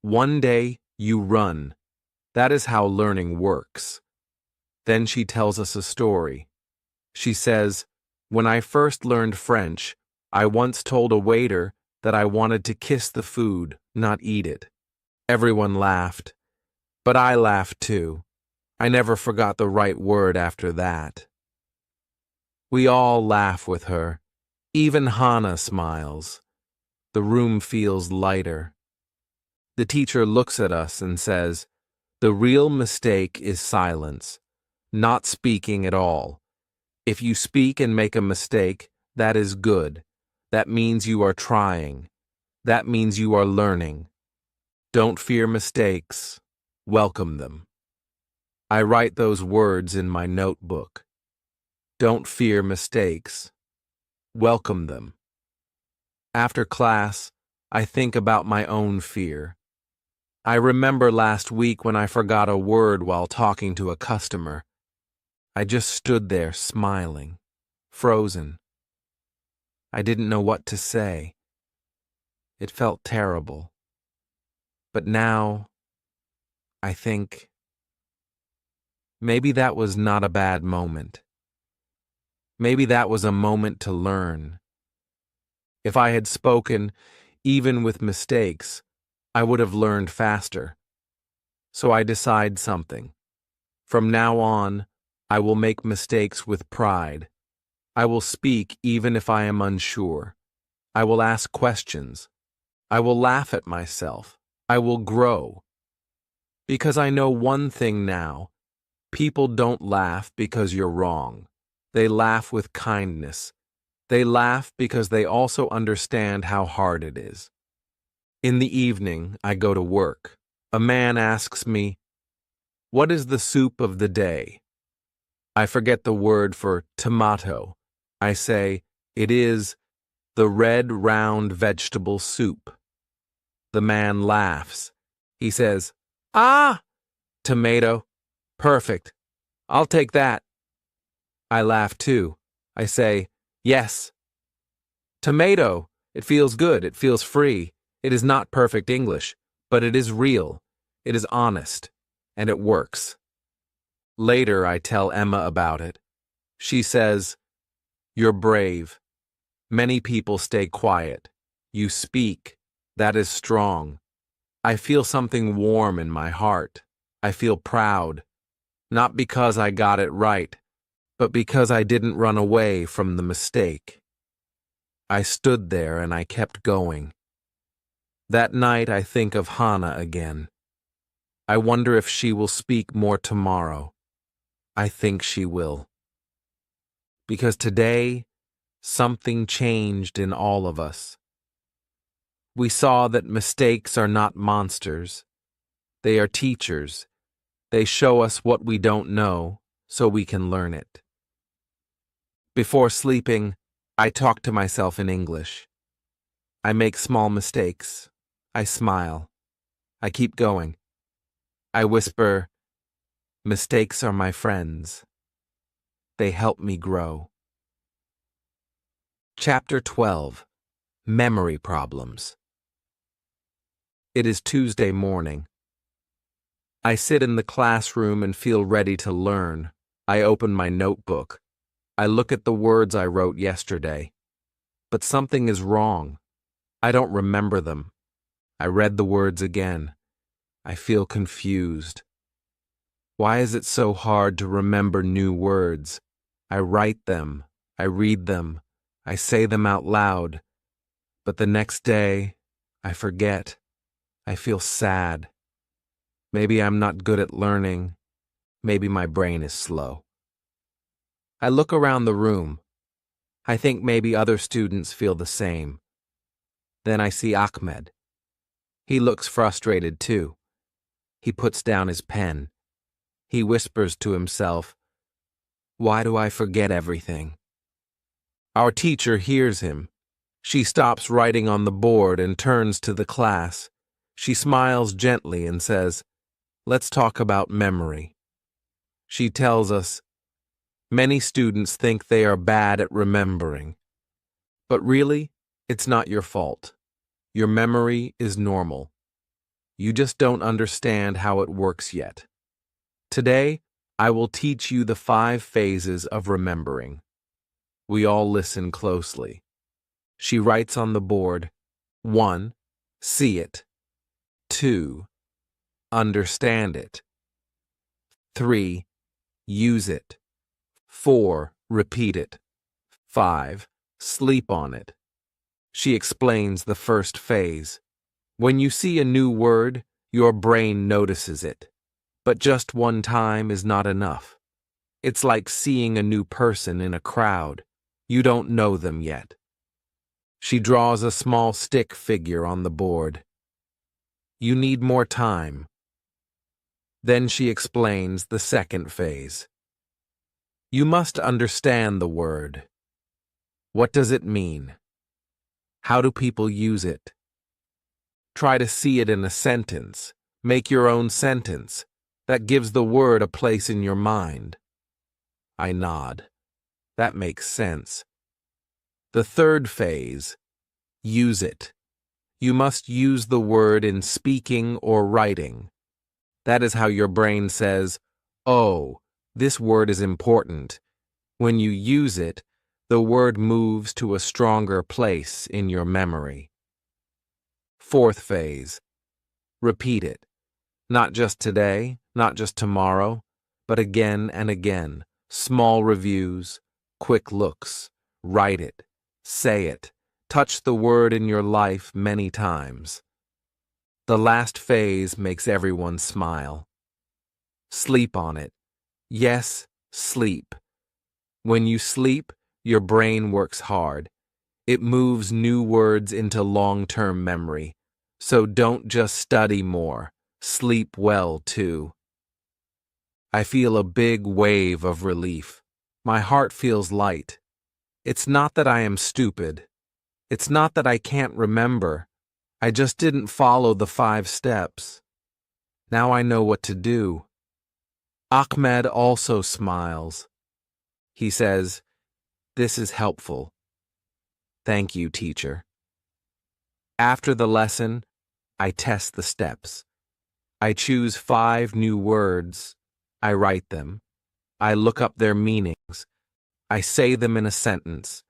S1: One day, you run. That is how learning works." Then she tells us a story. She says, "When I first learned French, I once told a waiter that I wanted to kiss the food, not eat it. Everyone laughed. But I laughed too. I never forgot the right word after that." We all laugh with her. Even Hana smiles. The room feels lighter. The teacher looks at us and says, "The real mistake is silence, not speaking at all. If you speak and make a mistake, that is good. That means you are trying. That means you are learning. Don't fear mistakes. Welcome them." I write those words in my notebook. Don't fear mistakes. Welcome them. After class, I think about my own fear. I remember last week when I forgot a word while talking to a customer. I just stood there smiling, frozen. I didn't know what to say. It felt terrible. But now, I think, maybe that was not a bad moment. Maybe that was a moment to learn. If I had spoken, even with mistakes, I would have learned faster. So I decide something. From now on, I will make mistakes with pride. I will speak even if I am unsure. I will ask questions. I will laugh at myself. I will grow. Because I know one thing now. People don't laugh because you're wrong. They laugh with kindness. They laugh because they also understand how hard it is. In the evening, I go to work. A man asks me, "What is the soup of the day?" I forget the word for tomato. I say, "It is the red round vegetable soup." The man laughs. He says, "Ah, tomato. Perfect. I'll take that." I laugh too. I say, "Yes. Tomato. It feels good. It feels free. It is not perfect English, but it is real. It is honest. And it works." Later, I tell Emma about it. She says, "You're brave. Many people stay quiet. You speak. That is strong." I feel something warm in my heart. I feel proud, not because I got it right, but because I didn't run away from the mistake. I stood there and I kept going. That night I think of Hannah again. I wonder if she will speak more tomorrow. I think she will. Because today, something changed in all of us. We saw that mistakes are not monsters. They are teachers. They show us what we don't know, so we can learn it. Before sleeping, I talk to myself in English. I make small mistakes. I smile. I keep going. I whisper, "Mistakes are my friends. They help me grow." Chapter 12. Memory Problems. It is Tuesday morning. I sit in the classroom and feel ready to learn. I open my notebook. I look at the words I wrote yesterday. But something is wrong. I don't remember them. I read the words again. I feel confused. Why is it so hard to remember new words? I write them. I read them. I say them out loud. But the next day, I forget. I feel sad. Maybe I'm not good at learning. Maybe my brain is slow. I look around the room. I think maybe other students feel the same. Then I see Ahmed. He looks frustrated too. He puts down his pen. He whispers to himself, "Why do I forget everything?" Our teacher hears him. She stops writing on the board and turns to the class. She smiles gently and says, "Let's talk about memory." She tells us, "Many students think they are bad at remembering. But really, it's not your fault. Your memory is normal. You just don't understand how it works yet. Today, I will teach you the 5 phases of remembering." We all listen closely. She writes on the board, 1. See it. 2. Understand it. 3. Use it. 4. Repeat it. 5. Sleep on it. She explains the first phase. When you see a new word, your brain notices it. But just one time is not enough. It's like seeing a new person in a crowd. You don't know them yet. She draws a small stick figure on the board. You need more time. Then she explains the second phase. You must understand the word. What does it mean? How do people use it? Try to see it in a sentence. Make your own sentence. That gives the word a place in your mind. I nod. That makes sense. The third phase. Use it. You must use the word in speaking or writing. That is how your brain says, "Oh, this word is important." When you use it, the word moves to a stronger place in your memory. Fourth phase. Repeat it. Not just today, not just tomorrow, but again and again. Small reviews, quick looks. Write it. Say it. Touch the word in your life many times. The last phase makes everyone smile. Sleep on it. Yes, sleep. When you sleep, your brain works hard. It moves new words into long-term memory. So don't just study more. Sleep well, too. I feel a big wave of relief. My heart feels light. It's not that I am stupid. It's not that I can't remember. I just didn't follow the 5 steps. Now I know what to do. Ahmed also smiles. He says, "This is helpful. Thank you, teacher." After the lesson, I test the steps. I choose 5 new words. I write them. I look up their meanings. I say them in a sentence.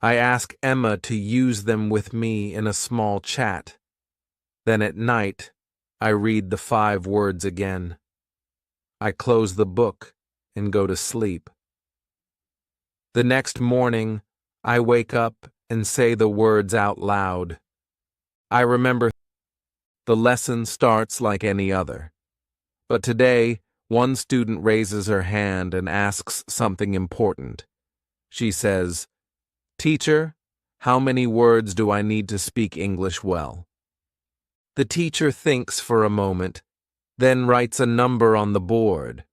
S1: I ask Emma to use them with me in a small chat. Then at night, I read the 5 words again. I close the book and go to sleep. The next morning, I wake up and say the words out loud. I remember the lesson starts like any other. But today, one student raises her hand and asks something important. She says, "Teacher, how many words do I need to speak English well?" The teacher thinks for a moment, then writes a number on the board.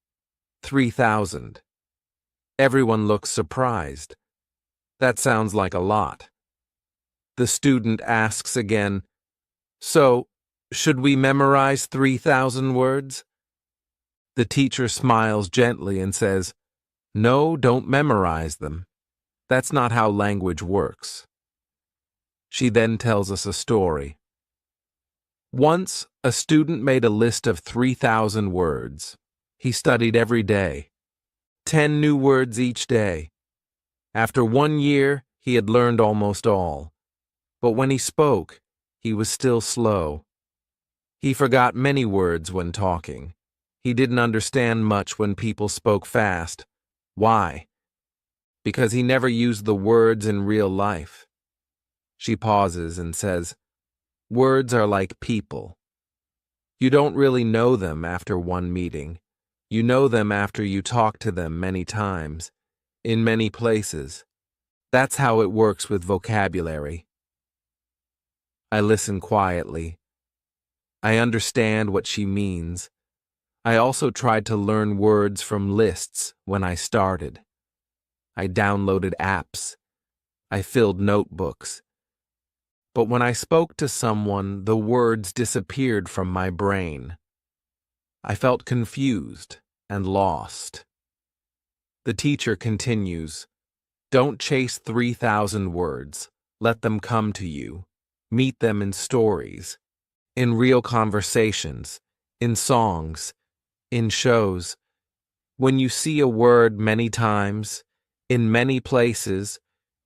S1: 3,000. Everyone looks surprised. That sounds like a lot. The student asks again, "So, should we memorize 3,000 words?" The teacher smiles gently and says, "No, don't memorize them. That's not how language works." She then tells us a story. Once, a student made a list of 3,000 words. He studied every day. 10 new words each day. After 1 year, he had learned almost all. But when he spoke, he was still slow. He forgot many words when talking. He didn't understand much when people spoke fast. Why? Because he never used the words in real life. She pauses and says, "Words are like people. You don't really know them after one meeting. You know them after you talk to them many times, in many places. That's how it works with vocabulary." I listen quietly. I understand what she means. I also tried to learn words from lists when I started. I downloaded apps. I filled notebooks. But when I spoke to someone, the words disappeared from my brain. I felt confused and lost. The teacher continues, "Don't chase 3,000 words. Let them come to you. Meet them in stories, in real conversations, in songs, in shows. When you see a word many times, in many places,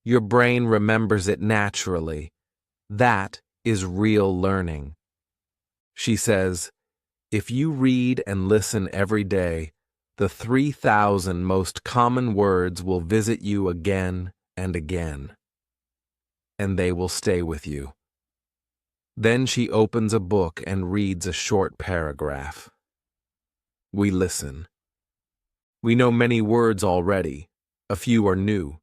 S1: your brain remembers it naturally. That is real learning." She says, "If you read and listen every day, the 3,000 most common words will visit you again and again, and they will stay with you." Then she opens a book and reads a short paragraph. We listen. We know many words already. A few are new.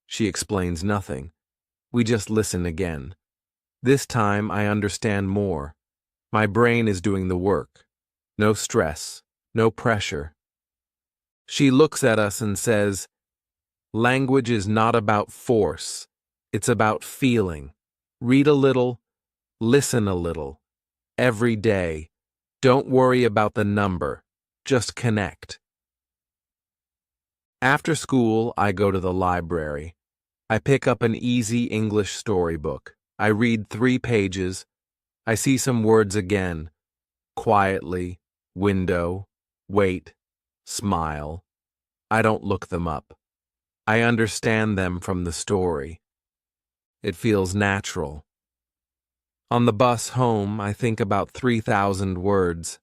S1: She explains nothing. We just listen again. This time I understand more. My brain is doing the work. No stress, no pressure. She looks at us and says, "Language is not about force. It's about feeling. Read a little, listen a little. Every day. Don't worry about the number. Just connect." After school, I go to the library. I pick up an easy English storybook. I read 3 pages. I see some words again. Quietly, window, wait, smile. I don't look them up. I understand them from the story. It feels natural. On the bus home, I think about 3,000 words.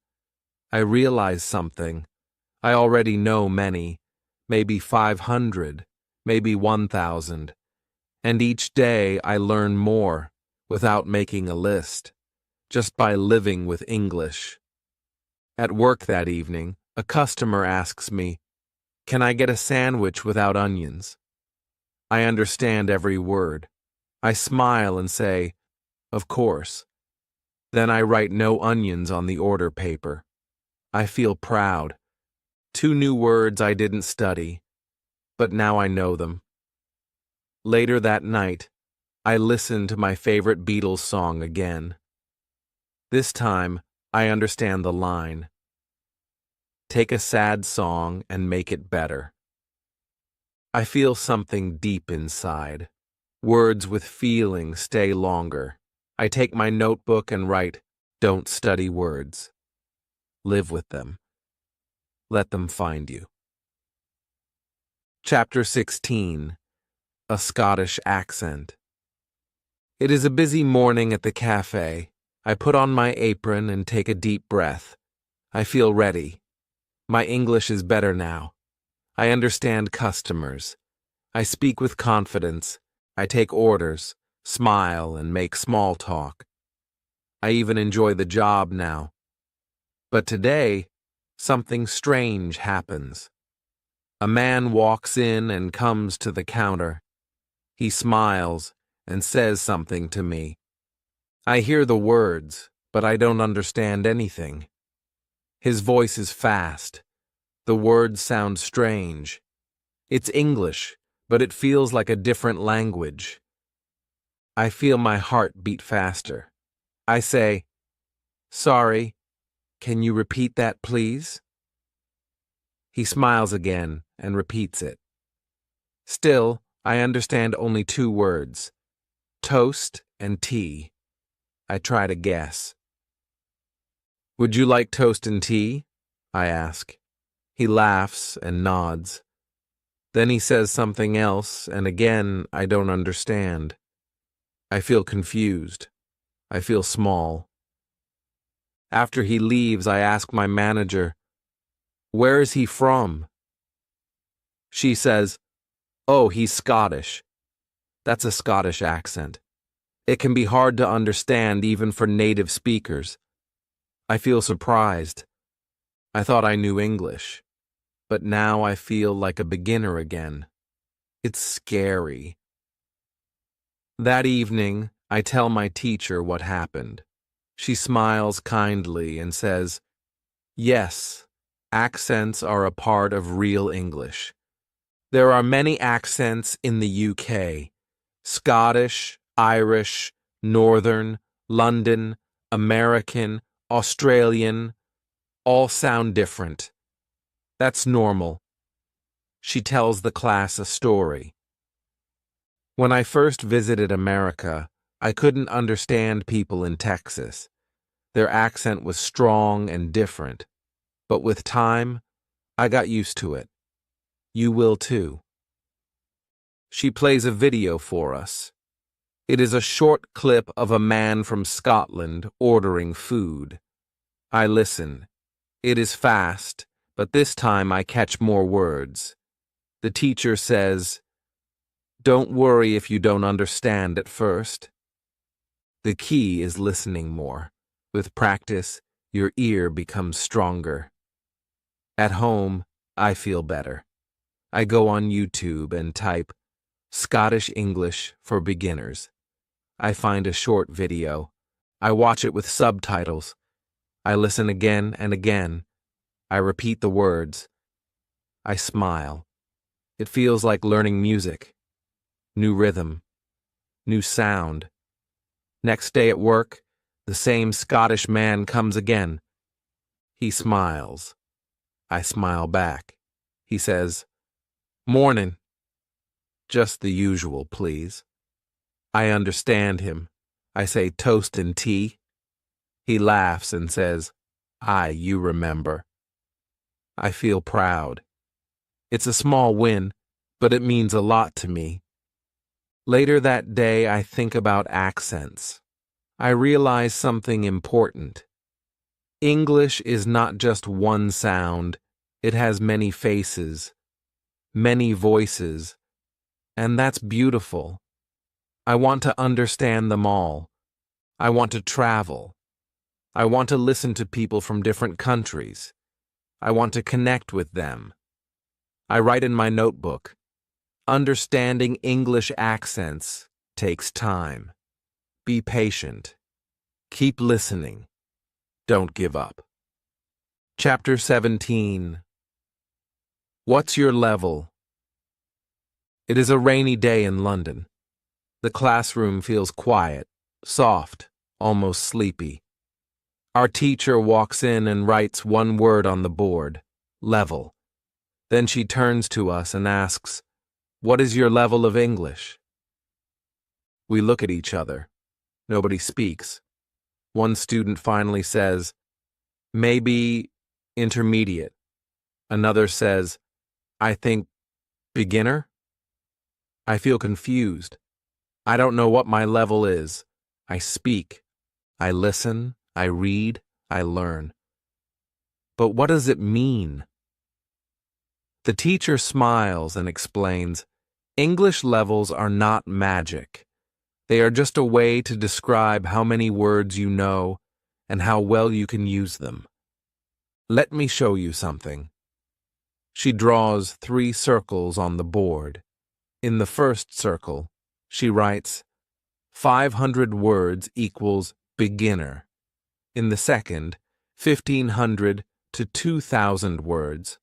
S1: I realize something. I already know many, maybe 500, maybe 1,000. And each day I learn more, without making a list, just by living with English. At work that evening, a customer asks me, "Can I get a sandwich without onions?" I understand every word. I smile and say, "Of course." Then I write "no onions" on the order paper. I feel proud. 2 new words I didn't study, but now I know them. Later that night, I listen to my favorite Beatles song again. This time, I understand the line. Take a sad song and make it better. I feel something deep inside. Words with feeling stay longer. I take my notebook and write, "Don't study words. Live with them. Let them find you." Chapter 16. A Scottish Accent. It is a busy morning at the cafe. I put on my apron and take a deep breath. I feel ready. My English is better now. I understand customers. I speak with confidence. I take orders, smile, and make small talk. I even enjoy the job now. But today, something strange happens. A man walks in and comes to the counter. He smiles and says something to me. I hear the words, but I don't understand anything. His voice is fast. The words sound strange. It's English, but it feels like a different language. I feel my heart beat faster. I say, "Sorry, can you repeat that, please?" He smiles again and repeats it. Still, I understand only two words: toast and tea. I try to guess. "Would you like toast and tea?" I ask. He laughs and nods. Then he says something else, and again I don't understand. I feel confused. I feel small. After he leaves, I ask my manager, "Where is he from?" She says, "Oh, he's Scottish." That's a Scottish accent. It can be hard to understand even for native speakers. I feel surprised. I thought I knew English, but now I feel like a beginner again. It's scary. That evening, I tell my teacher what happened. She smiles kindly and says, "Yes, accents are a part of real English. There are many accents in the UK: Scottish, Irish, Northern, London, American, Australian, all sound different. That's normal." She tells the class a story. When I first visited America, I couldn't understand people in Texas. Their accent was strong and different. But with time, I got used to it. You will too. She plays a video for us. It is a short clip of a man from Scotland ordering food. I listen. It is fast, but this time I catch more words. The teacher says, "Don't worry if you don't understand at first." The key is listening more. With practice, your ear becomes stronger. At home, I feel better. I go on YouTube and type Scottish English for beginners. I find a short video. I watch it with subtitles. I listen again and again. I repeat the words. I smile. It feels like learning music. New rhythm. New sound. Next day at work, the same Scottish man comes again. He smiles. I smile back. He says, "Morning." Just the usual, please. I understand him. I say toast and tea. He laughs and says, "Aye, you remember." I feel proud. It's a small win, but it means a lot to me. Later that day, I think about accents. I realize something important. English is not just one sound. It has many faces, many voices, and that's beautiful. I want to understand them all. I want to travel. I want to listen to people from different countries. I want to connect with them. I write in my notebook, understanding English accents takes time. Be patient. Keep listening. Don't give up. Chapter 17. What's your level? It is a rainy day in London. The classroom feels quiet, soft, almost sleepy. Our teacher walks in and writes one word on the board, level. Then she turns to us and asks, "What is your level of English?" We look at each other. Nobody speaks. One student finally says, "Maybe intermediate." Another says, "I think Beginner? I feel confused. I don't know what my level is. I speak. I listen. I read. I learn. But what does it mean? The teacher smiles and explains, English levels are not magic. They are just a way to describe how many words you know and how well you can use them. Let me show you something. She draws 3 circles on the board. In the first circle, she writes, 500 words equals beginner. In the second, 1,500 to 2,000 words,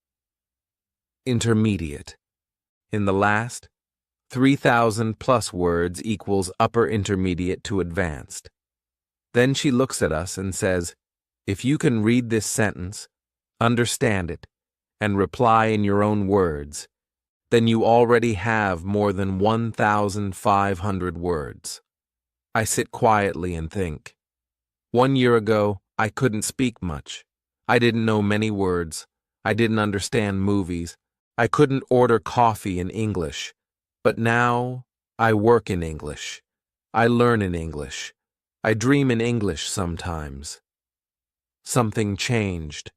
S1: intermediate. In the last, 3,000 plus words equals upper intermediate to advanced. Then she looks at us and says, if you can read this sentence, understand it, and reply in your own words, then you already have more than 1,500 words. I sit quietly and think. 1 year ago, I couldn't speak much. I didn't know many words. I didn't understand movies. I couldn't order coffee in English. But now, I work in English. I learn in English. I dream in English sometimes. Something changed,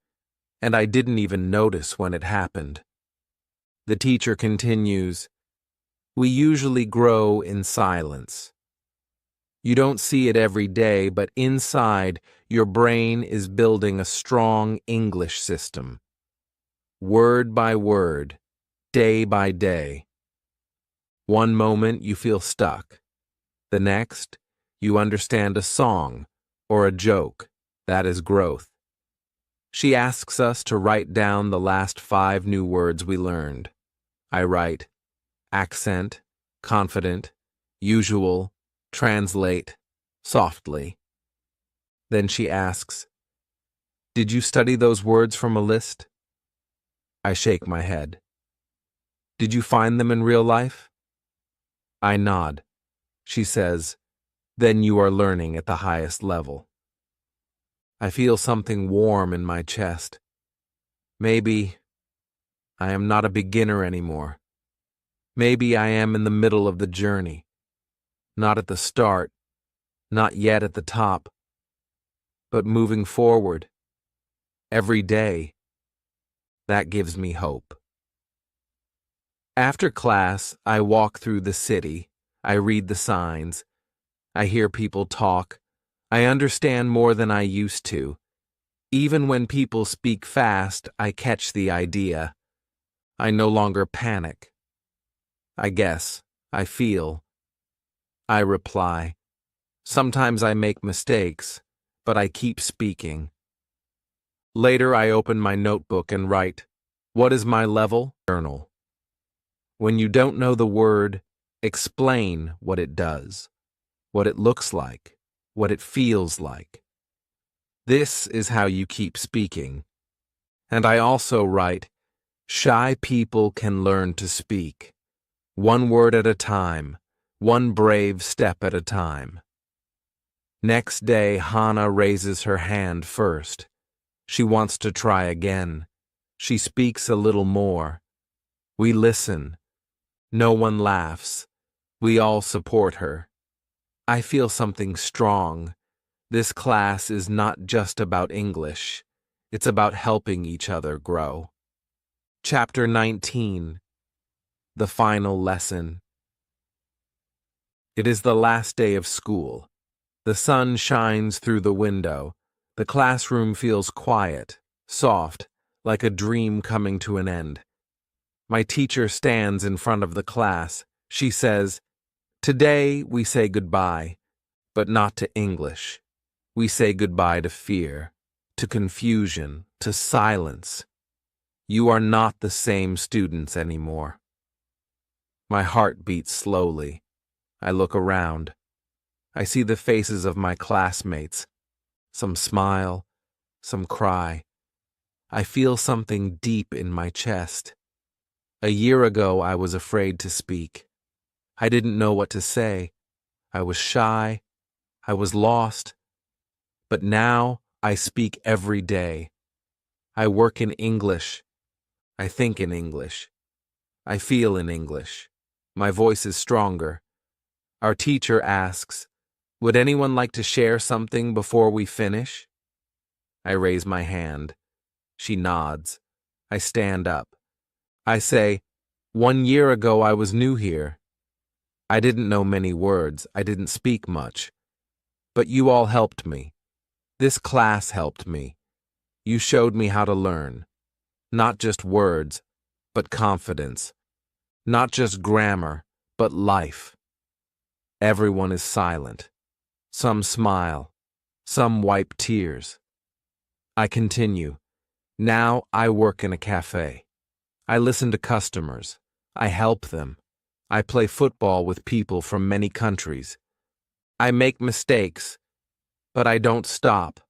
S1: and I didn't even notice when it happened. The teacher continues, we usually grow in silence. You don't see it every day, but inside, your brain is building a strong English system. Word by word, day by day. One moment you feel stuck. The next, you understand a song or a joke. That is growth. She asks us to write down the last 5 new words we learned. I write accent, confident, usual, translate, softly. Then she asks, did you study those words from a list? I shake my head. Did you find them in real life? I nod. She says, then you are learning at the highest level. I feel something warm in my chest. Maybe I am not a beginner anymore. Maybe I am in the middle of the journey. Not at the start, not yet at the top, but moving forward. Every day. That gives me hope. After class, I walk through the city. I read the signs. I hear people talk. I understand more than I used to. Even when people speak fast, I catch the idea. I no longer panic. I guess. I feel. I reply. Sometimes I make mistakes, but I keep speaking. Later, I open my notebook and write, what is my level? Journal. When you don't know the word, explain what it does, what it looks like, what it feels like. This is how you keep speaking. And I also write, shy people can learn to speak. 1 word at a time, 1 brave step at a time. Next day, Hannah raises her hand first. She wants to try again. She speaks a little more. We listen. No one laughs. We all support her. I feel something strong. This class is not just about English. It's about helping each other grow. Chapter 19. The Final Lesson. It is the last day of school. The sun shines through the window. The classroom feels quiet, soft, like a dream coming to an end. My teacher stands in front of the class. She says, today we say goodbye, but not to English. We say goodbye to fear, to confusion, to silence. You are not the same students anymore. My heart beats slowly. I look around. I see the faces of my classmates. Some smile, some cry. I feel something deep in my chest. A year ago, I was afraid to speak. I didn't know what to say. I was shy. I was lost. But now, I speak every day. I work in English. I think in English. I feel in English. My voice is stronger. Our teacher asks, "Would anyone like to share something before we finish?" I raise my hand. She nods. I stand up. I say, "1 year ago I was new here. I didn't know many words. I didn't speak much. But you all helped me. This class helped me. You showed me how to learn. Not just words, but confidence. Not just grammar, but life." Everyone is silent. Some smile. Some wipe tears. I continue. Now I work in a cafe. I listen to customers. I help them. I play football with people from many countries. I make mistakes, but I don't stop.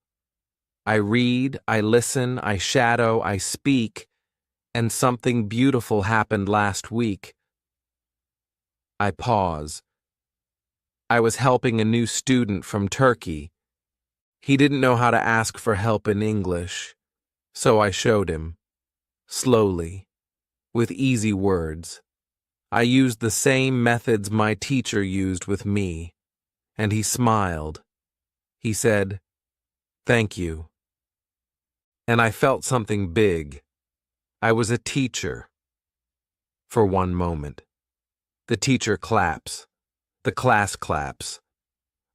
S1: I read, I listen, I shadow, I speak, and something beautiful happened last week. I pause. I was helping a new student from Turkey. He didn't know how to ask for help in English, so I showed him. Slowly, with easy words. I used the same methods my teacher used with me, and he smiled. He said, "Thank you." And I felt something big. I was a teacher. For one moment. The teacher claps. The class claps.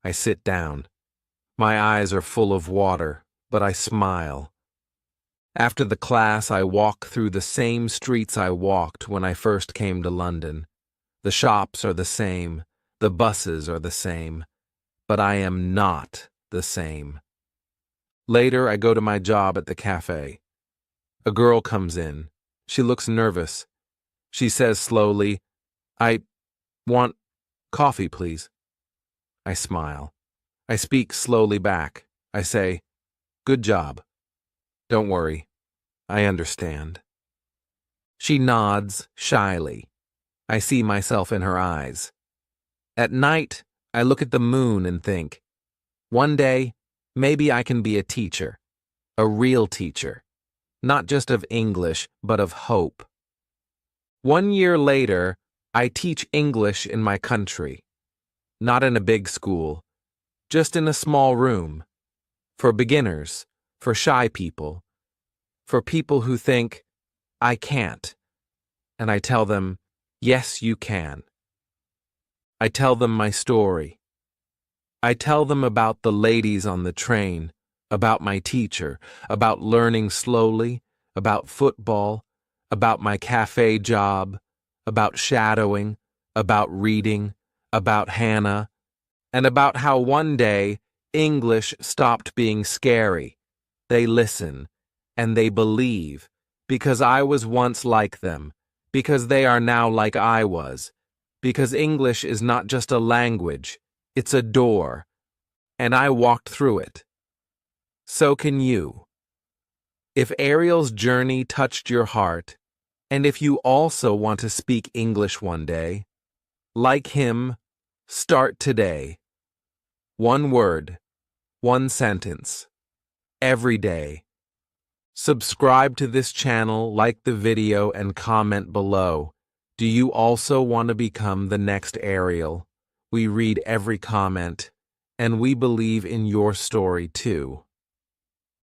S1: I sit down. My eyes are full of water, but I smile. After the class, I walk through the same streets I walked when I first came to London. The shops are the same. The buses are the same. But I am not the same. Later, I go to my job at the cafe. A girl comes in. She looks nervous. She says slowly, "I want coffee, please." I smile. I speak slowly back. I say, "Good job. Don't worry. I understand." She nods shyly. I see myself in her eyes. At night, I look at the moon and think, one day, maybe I can be a teacher. A real teacher. Not just of English, but of hope. 1 year later, I teach English in my country. Not in a big school, just in a small room. For beginners, for shy people, for people who think, "I can't." And I tell them, "Yes, you can." I tell them my story. I tell them about the ladies on the train, about my teacher, about learning slowly, about football, about my cafe job, about shadowing, about reading, about Hannah, and about how one day English stopped being scary. They listen, and they believe, because I was once like them, because they are now like I was, because English is not just a language, it's a door, and I walked through it. So can you. If Ariel's journey touched your heart, and if you also want to speak English one day, like him, start today. One word, one sentence, every day. Subscribe to this channel, like the video, and comment below. Do you also want to become the next Ariel? We read every comment, and we believe in your story too.